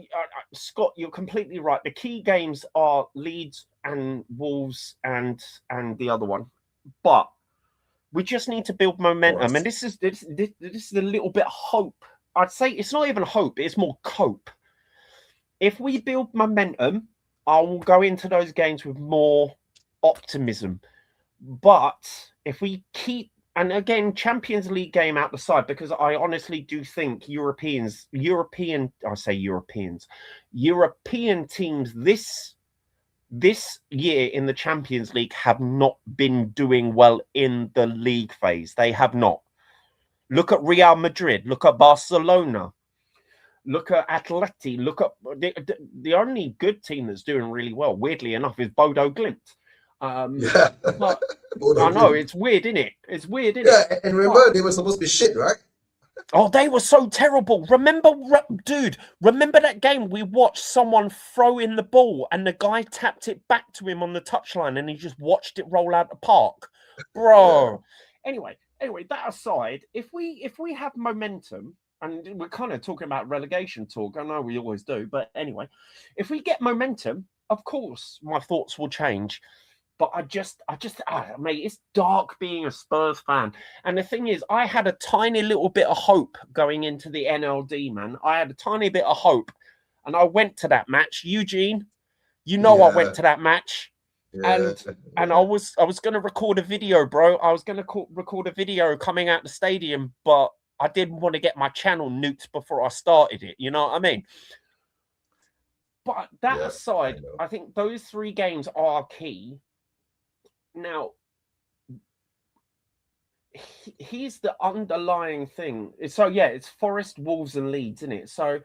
Scott, you're completely right. The key games are Leeds and Wolves and the other one. But we just need to build momentum. And this is a little bit of hope. I'd say it's not even hope. It's more cope. If we build momentum, I will go into those games with more optimism. But if we keep, and again, Champions League game out the side, because I honestly do think European teams this year in the Champions League have not been doing well in the league phase. They have not. Look at Real Madrid. Look at Barcelona. Look at Atleti. Look at the only good team that's doing really well, weirdly enough, is Bodo Glimt.
Yeah.
But
Bodo
I know
Glimt.
it's weird, isn't it? It's weird, isn't
Yeah,
it?
and remember, they were supposed to be shit, right?
Oh, they were so terrible. Remember that game we watched someone throw in the ball and the guy tapped it back to him on the touchline and he just watched it roll out the park, bro. Anyway, that aside, if we have momentum, and we're kind of talking about relegation talk, I know we always do, but anyway, if we get momentum, of course my thoughts will change. But mate, it's dark being a Spurs fan. And the thing is, I had a tiny little bit of hope going into the NLD, man. I had a tiny bit of hope. and I went to that match. Eugene, you know, I went to that match.
Yeah.
And I was going to record a video, bro. I was going to record a video coming out the stadium, but I didn't want to get my channel nuked before I started it. You know what I mean? But that aside, I think those 3 games are key. Now, here's the underlying thing. So, yeah, it's Forest, Wolves, and Leeds, isn't it? So,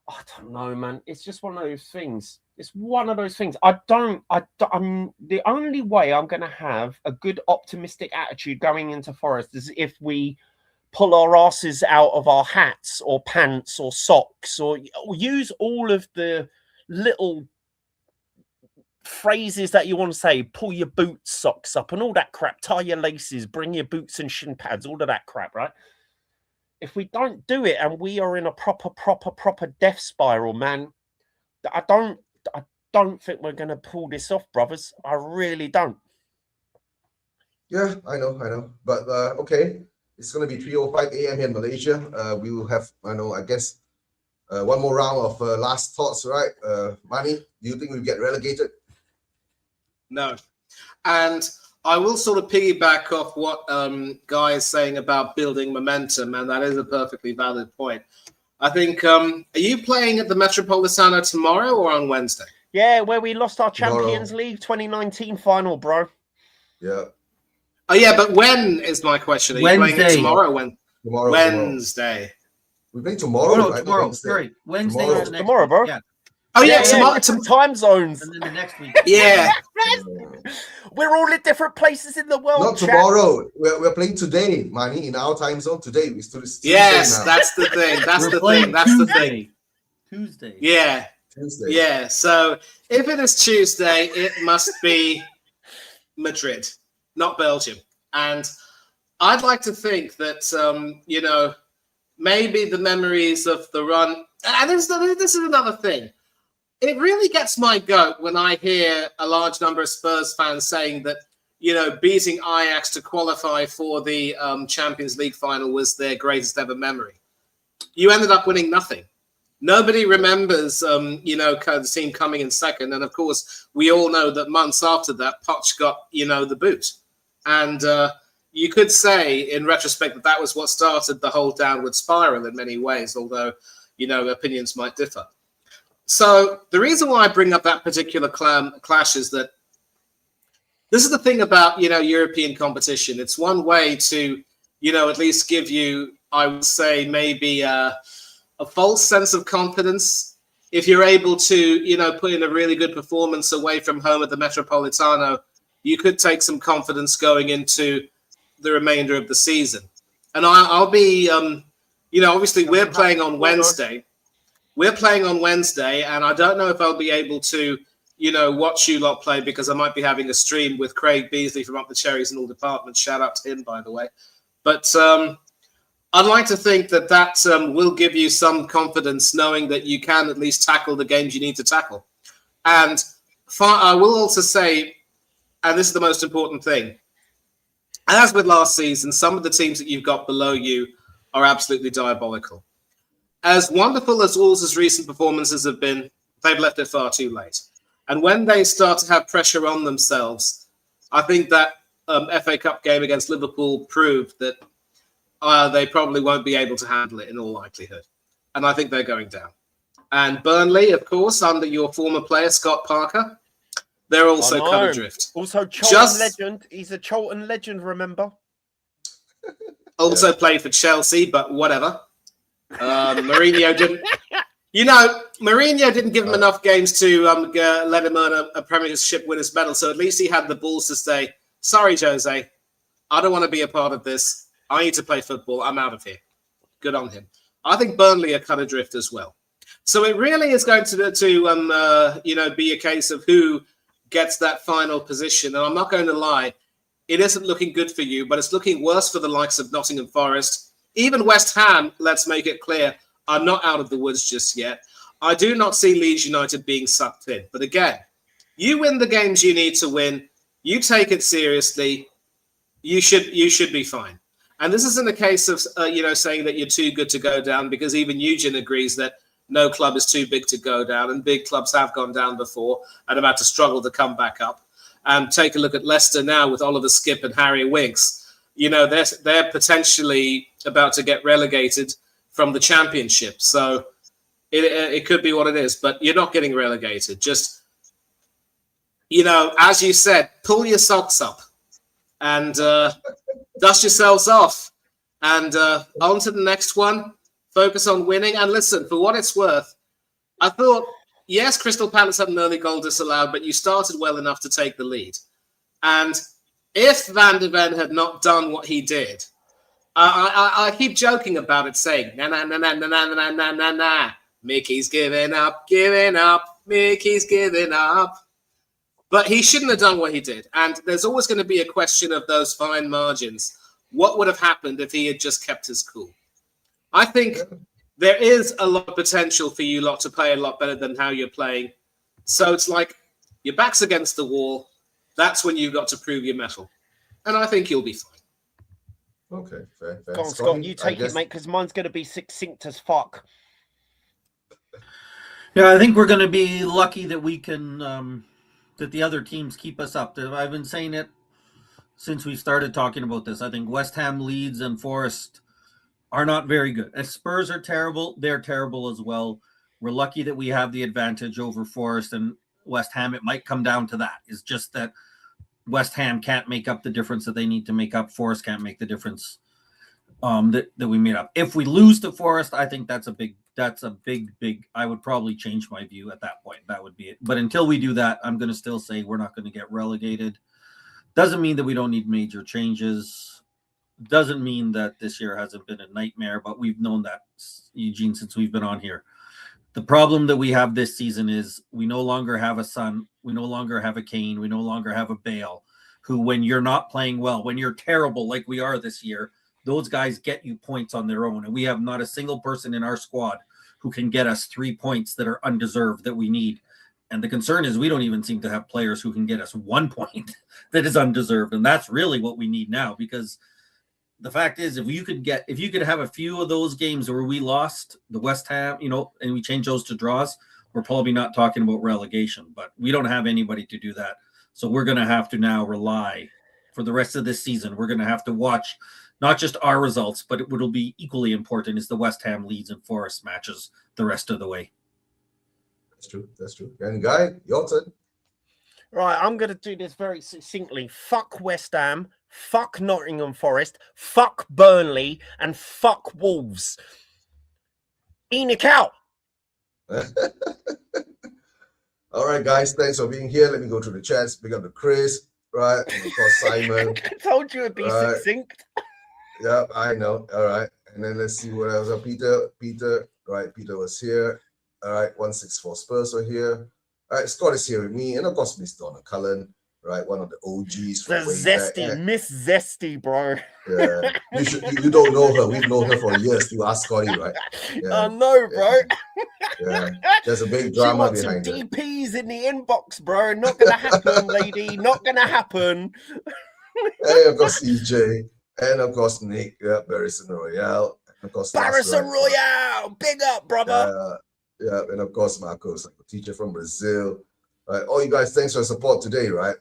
I don't know, man. It's just one of those things. It's one of those things. I'm the only way I'm going to have a good optimistic attitude going into Forest is if we pull our asses out of our hats or pants or socks or use all of the little phrases that you want to say. Pull your boots, socks up and all that crap. Tie your laces, bring your boots and shin pads, all of that crap, right? If we don't do it and we are in a proper death spiral, man, I don't think we're going to pull this off, brothers. I really don't.
Yeah, I know. But okay, it's going to be 3:05 a.m. here in Malaysia. We will have, I guess, one more round of last thoughts, right? Manny, do you think we'll get relegated?
No. And I will sort of piggyback off what Guy is saying about building momentum, and that is a perfectly valid point. I think, are you playing at the Metropolitano tomorrow or on Wednesday?
Yeah, where we lost our Champions League 2019 final, bro.
Yeah.
Oh, yeah, but when is my question? Are you playing it tomorrow or when?
Tomorrow.
Wednesday.
We play tomorrow.
No, tomorrow. Sorry, Wednesday.
Tomorrow, bro.
Yeah.
Oh, yeah, tomorrow.
Time zones.
And then the next week.
Yeah.
We're all in different places in the world.
Not tomorrow. We're playing today, Manny, in our time zone today. We still
Yes,
now.
that's the thing. That's the thing. That's the thing.
Tuesday.
Yeah.
Tuesday.
Yeah. So if it is Tuesday, it must be Madrid, not Belgium. And I'd like to think that, maybe the memories of the run. And this is another thing. It really gets my goat when I hear a large number of Spurs fans saying that, beating Ajax to qualify for the Champions League final was their greatest ever memory. You ended up winning nothing. Nobody remembers, the team coming in second. And, of course, we all know that months after that, Poch got, the boot. And you could say, in retrospect, that was what started the whole downward spiral in many ways, although, opinions might differ. So the reason why I bring up that particular clash is that this is the thing about, European competition. It's one way to, at least give you, I would say, maybe a false sense of confidence. If you're able to, put in a really good performance away from home at the Metropolitano, you could take some confidence going into the remainder of the season. And I'll be, obviously we're playing on Wednesday. We're playing on Wednesday, and I don't know if I'll be able to, watch you lot play because I might be having a stream with Craig Beasley from Up the Cherries and All Departments. Shout out to him, by the way. But I'd like to think that will give you some confidence knowing that you can at least tackle the games you need to tackle. And I will also say, and this is the most important thing, as with last season, some of the teams that you've got below you are absolutely diabolical. As wonderful as Wolves' recent performances have been, they've left it far too late. And when they start to have pressure on themselves, I think that FA Cup game against Liverpool proved that they probably won't be able to handle it in all likelihood. And I think they're going down. And Burnley, of course, under your former player, Scott Parker, they're also cut adrift.
Also, Charlton legend. He's a Charlton legend, remember?
Also played for Chelsea, but whatever. Mourinho didn't give him enough games to let him earn a Premiership winners medal. So at least he had the balls to say, sorry, Jose, I don't want to be a part of this. I need to play football. I'm out of here. Good on him. I think Burnley are cut adrift as well. So it really is going to be a case of who gets that final position. And I'm not going to lie, it isn't looking good for you, but it's looking worse for the likes of Nottingham Forest. Even West Ham, let's make it clear, are not out of the woods just yet. I do not see Leeds United being sucked in. But again, you win the games you need to win. You take it seriously. You should be fine. And this isn't a case of saying that you're too good to go down, because even Eugene agrees that no club is too big to go down, and big clubs have gone down before and have had to struggle to come back up. And take a look at Leicester now with Oliver Skipp and Harry Winks. You know, they're potentially about to get relegated from the Championship. So it could be what it is, but you're not getting relegated. Just, you know, as you said, pull your socks up and dust yourselves off and on to the next one. Focus on winning. And listen, for what it's worth, I thought, yes, Crystal Palace had an early goal disallowed, but you started well enough to take the lead. And if Van de Ven had not done what he did, I keep joking about it, saying, na na na na na na na na na na. Mickey's giving up, Mickey's giving up. But he shouldn't have done what he did. And there's always going to be a question of those fine margins. What would have happened if he had just kept his cool? I think there is a lot of potential for you lot to play a lot better than how you're playing. So it's like your back's against the wall. That's when you've got to prove your mettle. And I think you'll be fine.
Okay, fair.
Go on, Scott, you take it, mate, because mine's going to be succinct as fuck.
Yeah, I think we're going to be lucky that we can, that the other teams keep us up. I've been saying it since we started talking about this. I think West Ham, Leeds, and Forest are not very good. As Spurs are terrible, they're terrible as well. We're lucky that we have the advantage over Forest and West Ham. It might come down to that. It's just that West Ham can't make up the difference that they need to make up. Forest can't make the difference that we made up. If we lose to Forest, I think that's a big, I would probably change my view at that point. That would be it. But until we do that, I'm going to still say we're not going to get relegated. Doesn't mean that we don't need major changes. Doesn't mean that this year hasn't been a nightmare, but we've known that, Eugene, since we've been on here. The problem that we have this season is we no longer have a Son, we no longer have a Kane, we no longer have a Bale, who, when you're not playing well, when you're terrible like we are this year, those guys get you points on their own. And we have not a single person in our squad who can get us 3 points that are undeserved that we need. And the concern is we don't even seem to have players who can get us 1 point that is undeserved. And that's really what we need now, because the fact is, if you could have a few of those games where we lost the West Ham, and we change those to draws, we're probably not talking about relegation, but we don't have anybody to do that. So we're going to have to now rely for the rest of this season. We're going to have to watch not just our results, but what'll be equally important is the West Ham, Leeds, and Forest matches the rest of the way.
That's true. And Guy, your turn.
Right, I'm going to do this very succinctly. Fuck West Ham, fuck Nottingham Forest, fuck Burnley, and fuck Wolves. Enoch out.
All right, guys, thanks for being here. Let me go through the chats. Big up to Chris, right? And of course, Simon.
I told you it'd be succinct.
Yeah, I know. All right. And then let's see what else. Peter, right? Peter was here. All right, 164 Spurs are here. All right, Scott is here with me. And of course, Miss Donna Cullen, right? One of the OGs.
The Zesty, Miss Zesty, bro.
Yeah. You don't know her. We've known her for years. You ask Scotty, right? Yeah.
I know, bro.
Yeah. There's a big drama behind
it. Some DPs in the inbox, bro. Not gonna happen, lady. Not gonna happen.
Hey, of course, EJ. And of course, Nick, Barrison Royale. And of course,
Barrison Royale. Big up, brother.
Yeah, and of course, Marcos, like a teacher from Brazil. Right, all you guys, thanks for your support today, right?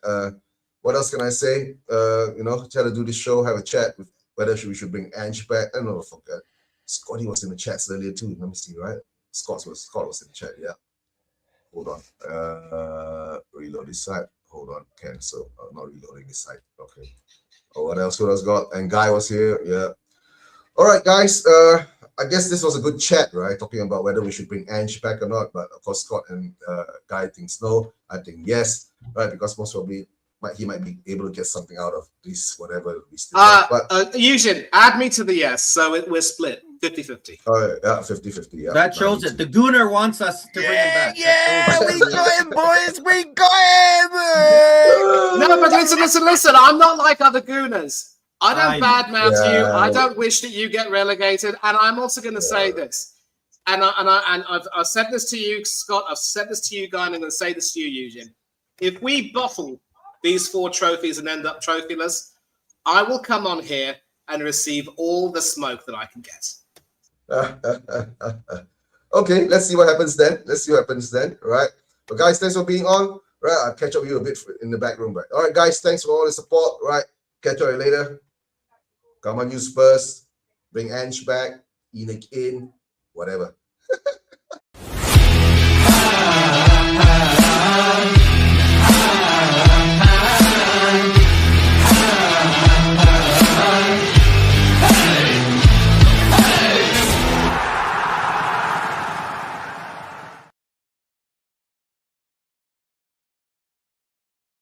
What else can I say? Try to do this show, have a chat with whether we should bring Ange back. I don't know, forget. Scotty was in the chats earlier too. Let me see, right? Scott was in the chat, yeah. Hold on. Reload this site. Hold on, cancel. Not reloading this site. Okay. Oh, what else? Who else got? And Guy was here, yeah. All right, guys. I guess this was a good chat, right? Talking about whether we should bring Ange back or not. But of course, Scott and Guy thinks no. I think yes, right? Because most probably he might be able to get something out of this, whatever we still have. But
Eugene, add me to the yes. So we're split 50-50.
Oh, yeah, 50-50. Yeah,
that shows it. The Gooner wants us to bring him back.
Yeah, we got him, boys. We got him.
No, but listen. I'm not like other Gooners. I don't badmouth you. I don't wish that you get relegated. And I'm also going to say this. And I've said this to you, Scott. I've said this to you, Guy. And I'm going to say this to you, Eugene. If we bottle these 4 trophies and end up trophyless, I will come on here and receive all the smoke that I can get.
Okay, let's see what happens then. Let's see what happens then. All right. But guys, thanks for being on. Right, I'll catch up with you a bit in the back room. Right. All right, guys, thanks for all the support. Right, catch up with you later. Come on, you Spurs. Bring Ange back. Enoch in. Whatever.